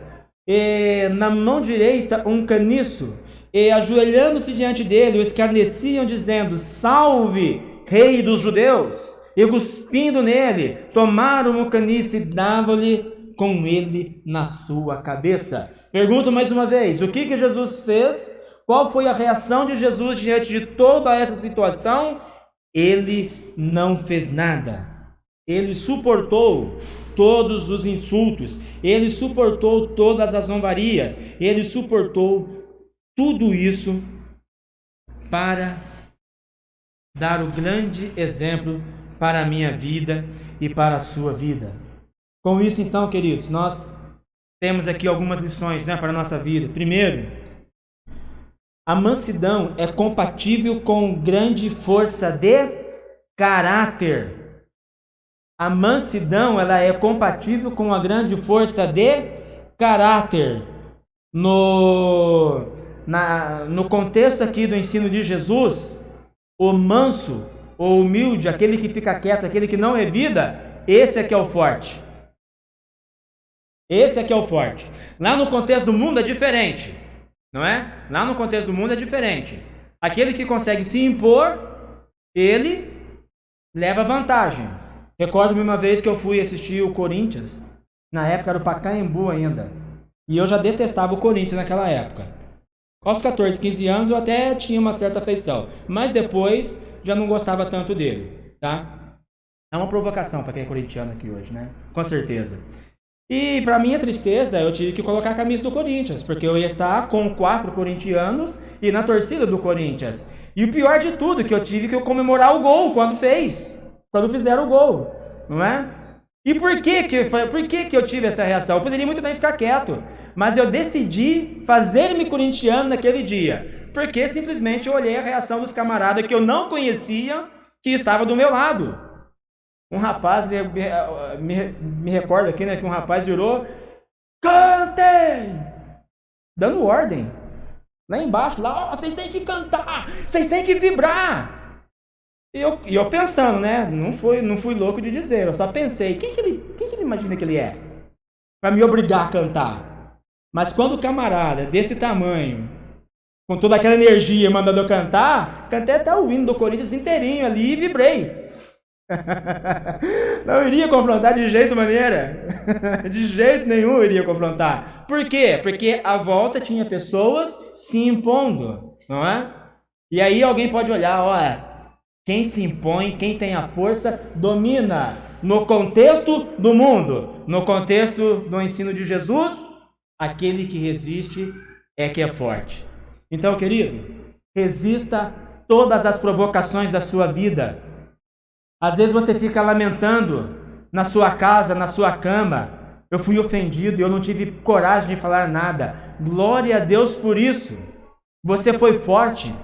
A: e na mão direita um caniço, e ajoelhando-se diante dele, o escarneciam, dizendo: Salve, Rei dos Judeus! E cuspindo nele, tomaram o caniço e davam-lhe com ele na sua cabeça. Pergunto mais uma vez: o que Jesus fez? Qual foi a reação de Jesus diante de toda essa situação? Ele não fez nada. Ele suportou todos os insultos, ele suportou todas as zombarias, ele suportou tudo isso para dar o grande exemplo para a minha vida e para a sua vida. Com isso, então, queridos, nós temos aqui algumas lições, para a nossa vida. Primeiro, a mansidão é compatível com grande força de caráter. A mansidão, ela é compatível com a grande força de caráter. No contexto aqui do ensino de Jesus, o manso, o humilde, aquele que fica quieto, aquele que não revida, esse é que é o forte. Esse é que é o forte. Lá no contexto do mundo é diferente, não é? Lá no contexto do mundo é diferente. Aquele que consegue se impor, ele leva vantagem. Recordo-me uma vez que eu fui assistir o Corinthians, na época era o Pacaembu ainda, e eu já detestava o Corinthians naquela época. Aos 14, 15 anos eu até tinha uma certa afeição, mas depois já não gostava tanto dele, tá? É uma provocação para quem é corintiano aqui hoje, né? Com certeza. E para minha tristeza, eu tive que colocar a camisa do Corinthians, porque eu ia estar com 4 corintianos e na torcida do Corinthians. E o pior de tudo, que eu tive que comemorar o gol quando fizeram o gol, não é? E por que eu tive essa reação? Eu poderia muito bem ficar quieto, mas eu decidi fazer-me corintiano naquele dia, porque simplesmente eu olhei a reação dos camaradas que eu não conhecia que estava do meu lado. Um rapaz, me recordo aqui, né, que um rapaz virou, cantem! Dando ordem. Lá embaixo, lá, vocês têm que cantar, vocês têm que vibrar. E eu pensando, né, não fui louco de dizer, eu só pensei, quem que ele imagina que ele é? Para me obrigar a cantar. Mas quando o camarada desse tamanho, com toda aquela energia mandando eu cantar, cantei até o hino do Corinthians inteirinho ali e vibrei. Não iria confrontar de jeito maneira. De jeito nenhum eu iria confrontar. Por quê? Porque à volta tinha pessoas se impondo, não é? E aí alguém pode olhar, olha, quem se impõe, quem tem a força, domina. No contexto do mundo, no contexto do ensino de Jesus, aquele que resiste é que é forte. Então, querido, resista todas as provocações da sua vida. Às vezes você fica lamentando na sua casa, na sua cama. Eu fui ofendido e eu não tive coragem de falar nada. Glória a Deus por isso. Você foi forte.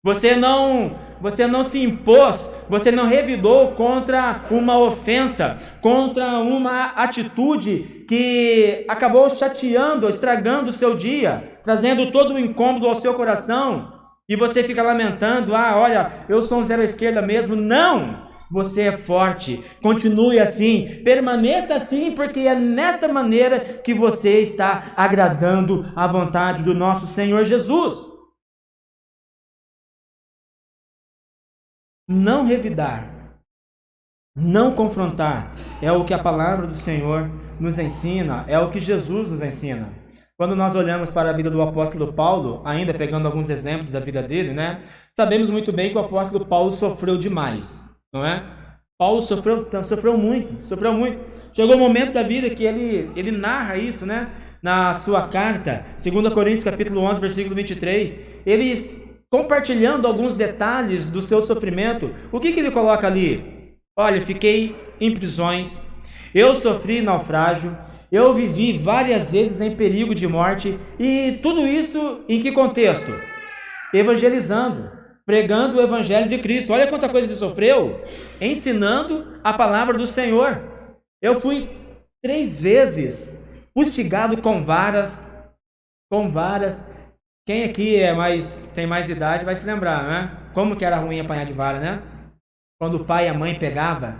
A: Você não se impôs, você não revidou contra uma ofensa, contra uma atitude que acabou chateando, estragando o seu dia, trazendo todo o incômodo ao seu coração. E você fica lamentando, olha, eu sou um zero à esquerda mesmo. Não! Você é forte, continue assim, permaneça assim, porque é nesta maneira que você está agradando a vontade do nosso Senhor Jesus. Não revidar, não confrontar, é o que a palavra do Senhor nos ensina, é o que Jesus nos ensina. Quando nós olhamos para a vida do apóstolo Paulo, ainda pegando alguns exemplos da vida dele, né? Sabemos muito bem que o apóstolo Paulo sofreu demais. Não é? Paulo sofreu muito. Chegou um momento da vida que ele narra isso, né? Na sua carta, 2 Coríntios capítulo 11, versículo 23, ele compartilhando alguns detalhes do seu sofrimento. O que ele coloca ali? Olha, fiquei em prisões, eu sofri naufrágio, eu vivi várias vezes em perigo de morte, e tudo isso em que contexto? Evangelizando, pregando o evangelho de Cristo. Olha quanta coisa ele sofreu, ensinando a palavra do Senhor. Eu fui 3 vezes fustigado com varas. Quem aqui tem mais idade vai se lembrar, né? Como que era ruim apanhar de vara, né? Quando o pai e a mãe pegava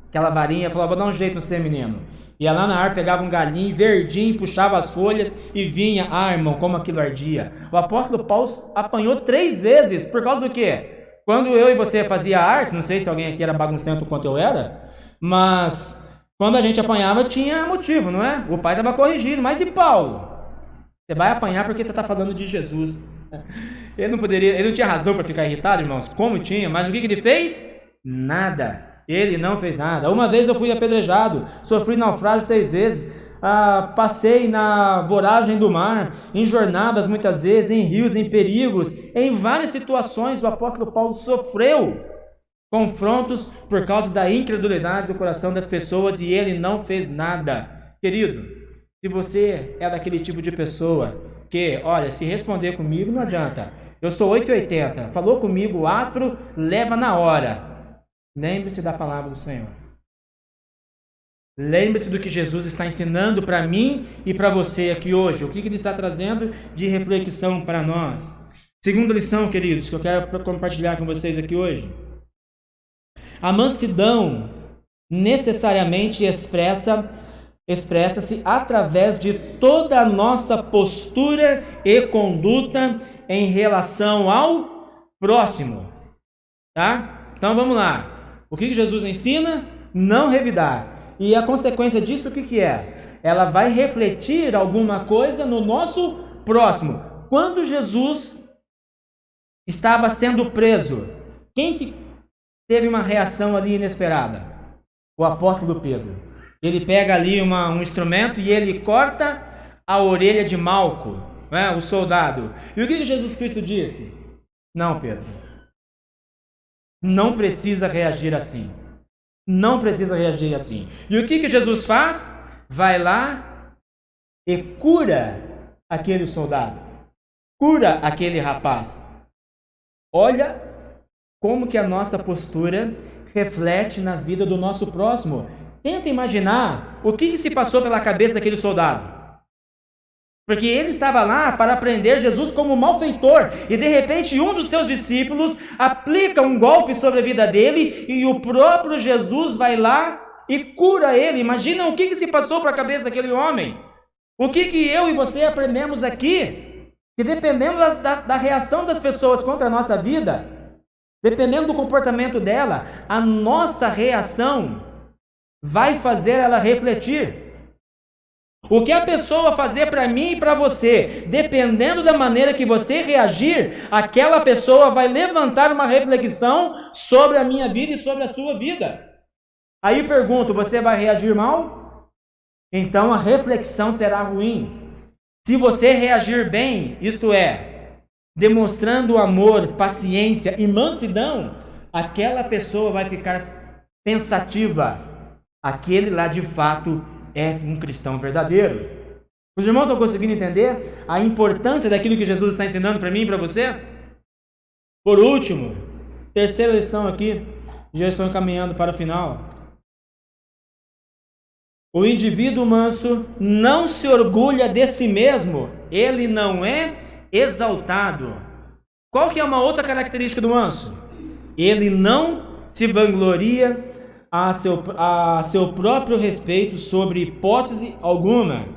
A: aquela varinha e falava, vou dar um jeito no seu menino. Ia lá na árvore, pegava um galinho verdinho, puxava as folhas e vinha, irmão, como aquilo ardia. O apóstolo Paulo apanhou 3 vezes, por causa do quê? Quando eu e você fazia arte, não sei se alguém aqui era bagunçento quanto eu era, mas quando a gente apanhava tinha motivo, não é? O pai estava corrigindo, mas e Paulo? Você vai apanhar porque você está falando de Jesus. Ele não tinha razão para ficar irritado, irmãos, como tinha, mas o que ele fez? Nada. Ele não fez nada. Uma vez eu fui apedrejado, sofri naufrágio 3 vezes, passei na voragem do mar, em jornadas muitas vezes, em rios, em perigos, em várias situações o apóstolo Paulo sofreu confrontos por causa da incredulidade do coração das pessoas e ele não fez nada. Querido, se você é daquele tipo de pessoa que, olha, se responder comigo não adianta, eu sou 880, falou comigo áspero, leva na hora. Lembre-se da palavra do Senhor. Lembre-se do que Jesus está ensinando para mim e para você aqui hoje. O que ele está trazendo de reflexão para nós. Segunda lição, queridos, que eu quero compartilhar com vocês aqui hoje. A mansidão necessariamente expressa-se através de toda a nossa postura e conduta em relação ao próximo. Tá? Então vamos lá. O que Jesus ensina? Não revidar. E a consequência disso o que é? Ela vai refletir alguma coisa no nosso próximo. Quando Jesus estava sendo preso, quem que teve uma reação ali inesperada? O apóstolo Pedro. Ele pega ali um instrumento e ele corta a orelha de Malco, né, o soldado. E o que Jesus Cristo disse? Não, Pedro. Não precisa reagir assim. Não precisa reagir assim. E o que Jesus faz? Vai lá e cura aquele soldado. Cura aquele rapaz. Olha como que a nossa postura reflete na vida do nosso próximo. Tenta imaginar o que se passou pela cabeça daquele soldado. Porque ele estava lá para prender Jesus como malfeitor. E de repente um dos seus discípulos aplica um golpe sobre a vida dele. E o próprio Jesus vai lá e cura ele. Imagina o que se passou para a cabeça daquele homem. O que eu e você aprendemos aqui? Que dependendo da reação das pessoas contra a nossa vida, dependendo do comportamento dela, a nossa reação vai fazer ela refletir. O que a pessoa fazer para mim e para você, dependendo da maneira que você reagir, aquela pessoa vai levantar uma reflexão sobre a minha vida e sobre a sua vida. Aí pergunto, você vai reagir mal? Então a reflexão será ruim. Se você reagir bem, isto é, demonstrando amor, paciência e mansidão, aquela pessoa vai ficar pensativa. Aquele lá de fato é um cristão verdadeiro. Os irmãos estão conseguindo entender a importância daquilo que Jesus está ensinando para mim e para você? Por último, terceira lição aqui, já estou encaminhando para o final. O indivíduo manso não se orgulha de si mesmo, ele não é exaltado. Qual que é uma outra característica do manso? Ele não se vangloria a seu próprio respeito sobre hipótese alguma.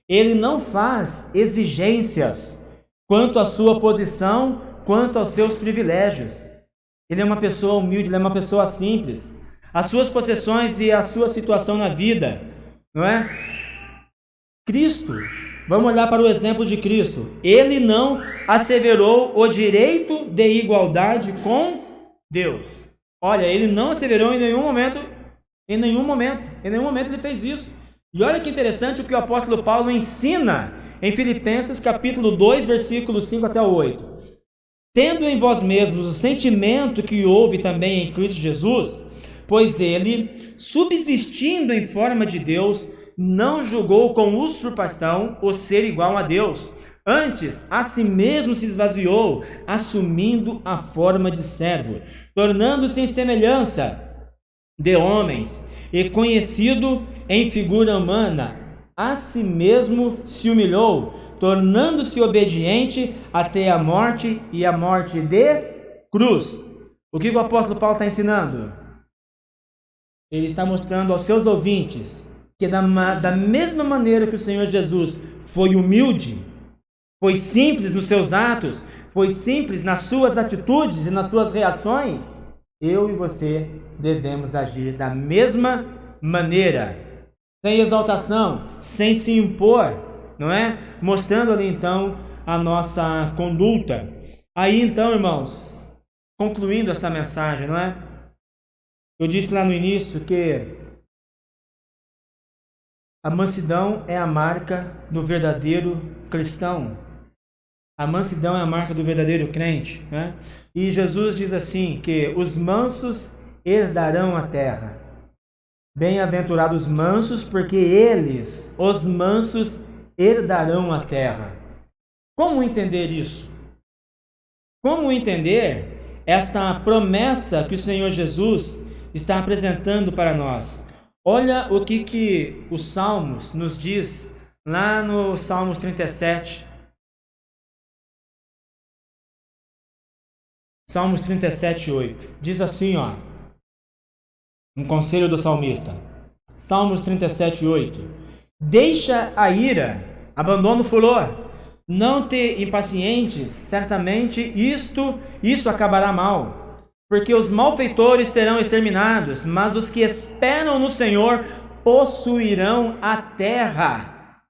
A: Ele não faz exigências quanto à sua posição, quanto aos seus privilégios. Ele é uma pessoa humilde, ele é uma pessoa simples. As suas possessões e a sua situação na vida, não é? Cristo, vamos olhar para o exemplo de Cristo. Ele não asseverou o direito de igualdade com Deus. Olha, ele não asseverou em nenhum momento ele fez isso. E olha que interessante o que o apóstolo Paulo ensina em Filipenses capítulo 2, versículos 5 até o 8. Tendo em vós mesmos o sentimento que houve também em Cristo Jesus, pois ele, subsistindo em forma de Deus, não julgou com usurpação o ser igual a Deus. Antes, a si mesmo se esvaziou, assumindo a forma de servo, tornando-se em semelhança de homens, e conhecido em figura humana, a si mesmo se humilhou, tornando-se obediente até a morte e a morte de cruz. O que o apóstolo Paulo está ensinando? Ele está mostrando aos seus ouvintes que da mesma maneira que o Senhor Jesus foi humilde, foi simples nos seus atos, foi simples nas suas atitudes e nas suas reações, eu e você devemos agir da mesma maneira, sem exaltação, sem se impor, não é? Mostrando ali então a nossa conduta. Aí então, irmãos, concluindo esta mensagem, não é? Eu disse lá no início que a mansidão é a marca do verdadeiro cristão. A mansidão é a marca do verdadeiro crente, né? E Jesus diz assim, que os mansos herdarão a terra. Bem-aventurados os mansos, porque eles, os mansos, herdarão a terra. Como entender isso? Como entender esta promessa que o Senhor Jesus está apresentando para nós? Olha o que os Salmos nos diz, lá no Salmos 37. Salmos 37, 8. Diz assim, ó. Um conselho do salmista. Salmos 37, 8. Deixa a ira, abandona o furor. Não te impacientes, certamente isso acabará mal. Porque os malfeitores serão exterminados, mas os que esperam no Senhor possuirão a terra.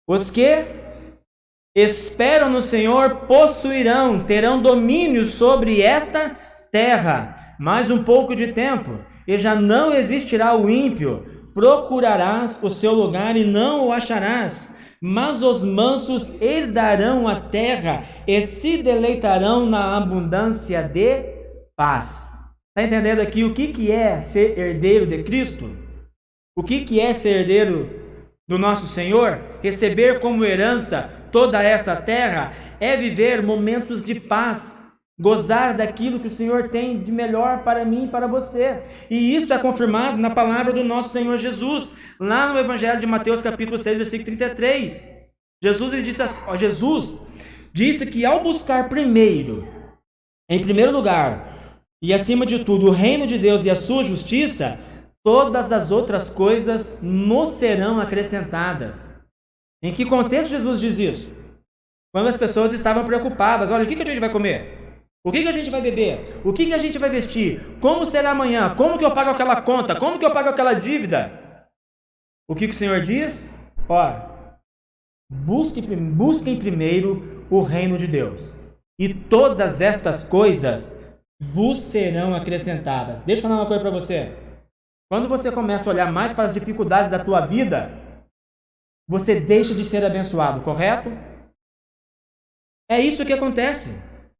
A: Os que esperam no Senhor possuirão, terão domínio sobre esta terra. Mais um pouco de tempo, e já não existirá o ímpio. Procurarás o seu lugar e não o acharás. Mas os mansos herdarão a terra e se deleitarão na abundância de paz. Está entendendo aqui o que é ser herdeiro de Cristo? O que é ser herdeiro do nosso Senhor? Receber como herança toda esta terra é viver momentos de paz, gozar daquilo que o Senhor tem de melhor para mim e para você. E isso é confirmado na palavra do nosso Senhor Jesus, lá no Evangelho de Mateus capítulo 6, versículo 33. Jesus disse que ao buscar primeiro, em primeiro lugar, e acima de tudo, o reino de Deus e a sua justiça, todas as outras coisas nos serão acrescentadas. Em que contexto Jesus diz isso? Quando as pessoas estavam preocupadas, olha, o que a gente vai comer? O que a gente vai beber? O que a gente vai vestir? Como será amanhã? Como que eu pago aquela conta? Como que eu pago aquela dívida? O que o Senhor diz? Olha, busquem primeiro o reino de Deus, e todas estas coisas vos serão acrescentadas. Deixa eu falar uma coisa para você. Quando você começa a olhar mais para as dificuldades da tua vida, você deixa de ser abençoado, correto? É isso que acontece.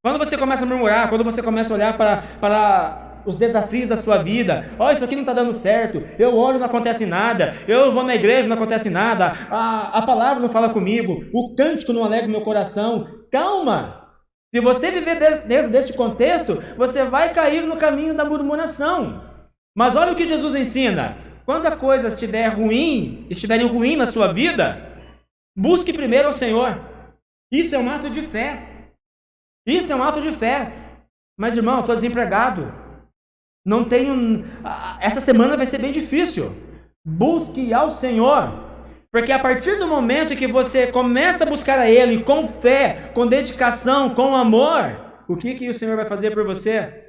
A: Quando você começa a murmurar, quando você começa a olhar para os desafios da sua vida, olha, isso aqui não está dando certo, eu oro, não acontece nada, eu vou na igreja, não acontece nada, a palavra não fala comigo, o cântico não alegra meu coração. Calma! Se você viver dentro deste contexto, você vai cair no caminho da murmuração. Mas olha o que Jesus ensina. Quando a coisa estiverem ruim na sua vida, busque primeiro ao Senhor. Isso é um ato de fé. Isso é um ato de fé. Mas, irmão, eu estou desempregado. Não tenho... Essa semana vai ser bem difícil. Busque ao Senhor. Porque a partir do momento que você começa a buscar a Ele com fé, com dedicação, com amor, o que o Senhor vai fazer por você?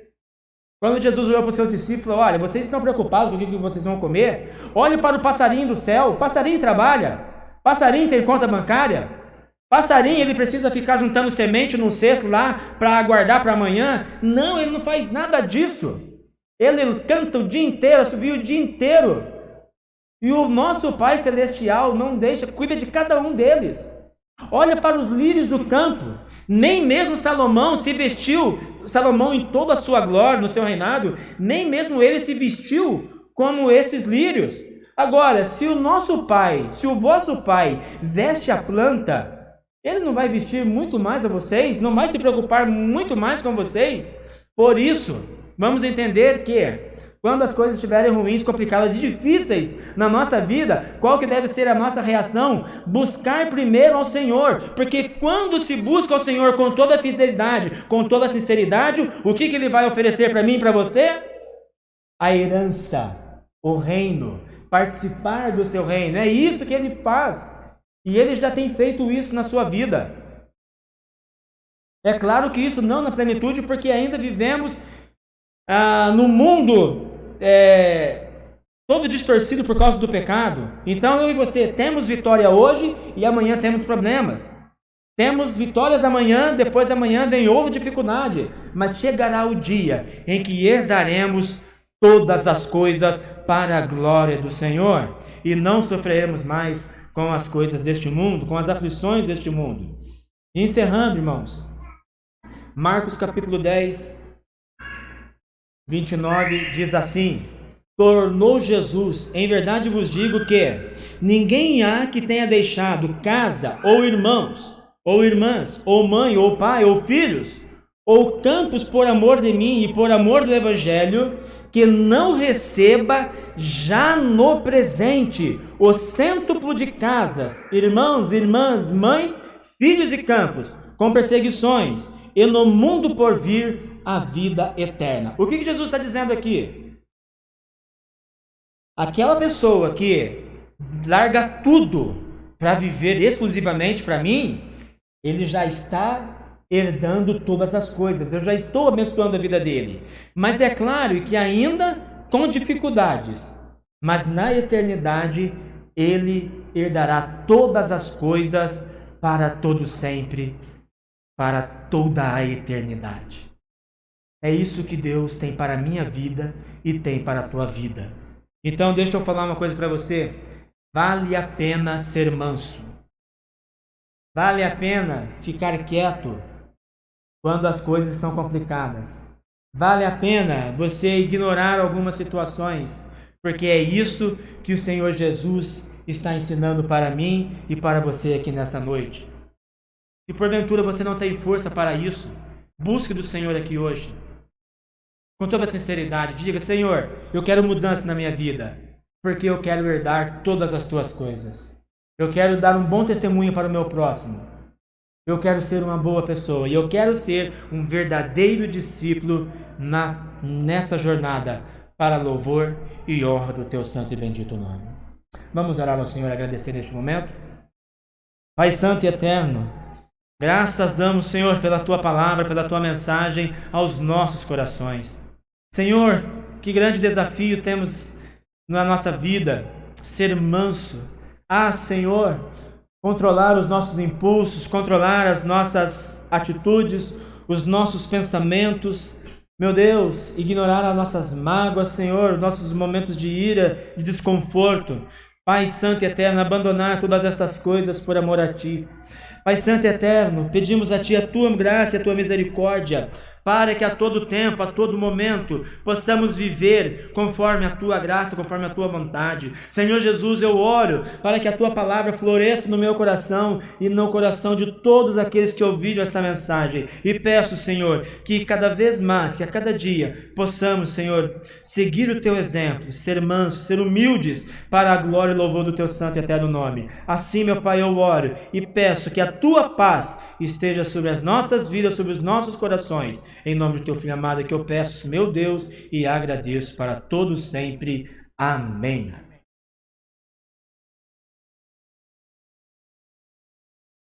A: Quando Jesus olhou para os seus discípulos e falou, olha, vocês estão preocupados com o que vocês vão comer? Olhe para o passarinho do céu. O passarinho trabalha. Passarinho tem conta bancária. Passarinho, ele precisa ficar juntando semente num cesto lá para aguardar para amanhã? Não, ele não faz nada disso. Ele canta o dia inteiro, assobia o dia inteiro. E o nosso Pai Celestial não deixa, cuida de cada um deles. Olha para os lírios do campo. Nem mesmo Salomão se vestiu, Salomão em toda a sua glória, no seu reinado, nem mesmo ele se vestiu como esses lírios. Agora, se o nosso Pai, se o vosso Pai veste a planta, Ele não vai vestir muito mais a vocês? Não vai se preocupar muito mais com vocês? Por isso, vamos entender que quando as coisas estiverem ruins, complicadas e difíceis na nossa vida, qual que deve ser a nossa reação? Buscar primeiro ao Senhor. Porque quando se busca ao Senhor com toda a fidelidade, com toda a sinceridade, o que Ele vai oferecer para mim e para você? A herança, o reino, participar do seu reino. É isso que Ele faz. E Ele já tem feito isso na sua vida. É claro que isso não na plenitude, porque ainda vivemos no mundo todo distorcido por causa do pecado. Então eu e você temos vitória hoje e amanhã temos problemas. Temos vitórias amanhã, depois da manhã vem outra dificuldade. Mas chegará o dia em que herdaremos todas as coisas para a glória do Senhor. E não sofreremos mais com as coisas deste mundo, com as aflições deste mundo. E encerrando, irmãos, Marcos capítulo 10, 29 diz assim: tornou Jesus, em verdade vos digo que ninguém há que tenha deixado casa, ou irmãos, ou irmãs, ou mãe, ou pai, ou filhos, ou campos por amor de mim e por amor do Evangelho, que não receba já no presente o cêntuplo de casas, irmãos, irmãs, mães, filhos e campos, com perseguições, e no mundo por vir a vida eterna. O que Jesus está dizendo aqui? Aquela pessoa que larga tudo para viver exclusivamente para mim, ele já está herdando todas as coisas. Eu já estou abençoando a vida dele. Mas é claro que ainda com dificuldades. Mas na eternidade, ele herdará todas as coisas para todo sempre, para toda a eternidade. É isso que Deus tem para a minha vida e tem para a tua vida. Então, deixa eu falar uma coisa para você. Vale a pena ser manso. Vale a pena ficar quieto quando as coisas estão complicadas. Vale a pena você ignorar algumas situações, porque é isso que o Senhor Jesus está ensinando para mim e para você aqui nesta noite. E porventura você não tem força para isso, Busque do Senhor aqui hoje. Com toda sinceridade, diga: Senhor, eu quero mudança na minha vida, porque eu quero herdar todas as tuas coisas. Eu quero dar um bom testemunho para o meu próximo. Eu quero ser uma boa pessoa e eu quero ser um verdadeiro discípulo nessa jornada para louvor e honra do teu santo e bendito nome. Vamos orar ao Senhor e agradecer neste momento? Pai santo e eterno, graças damos, Senhor, pela tua palavra, pela tua mensagem aos nossos corações. Senhor, que grande desafio temos na nossa vida, ser manso. Senhor, controlar os nossos impulsos, controlar as nossas atitudes, os nossos pensamentos. Meu Deus, ignorar as nossas mágoas, Senhor, nossos momentos de ira, de desconforto. Pai santo e eterno, abandonar todas estas coisas por amor a Ti. Pai santo e eterno, pedimos a Ti a Tua graça e a Tua misericórdia, para que a todo tempo, a todo momento, possamos viver conforme a Tua graça, conforme a Tua vontade. Senhor Jesus, eu oro para que a Tua palavra floresça no meu coração e no coração de todos aqueles que ouviram esta mensagem. E peço, Senhor, que cada vez mais, que a cada dia, possamos, Senhor, seguir o Teu exemplo, ser mansos, ser humildes, para a glória e louvor do Teu santo e eterno nome. Assim, meu Pai, eu oro e peço que a Tua paz esteja sobre as nossas vidas, sobre os nossos corações. Em nome do Teu Filho amado que eu peço, meu Deus, e agradeço para todos sempre. Amém.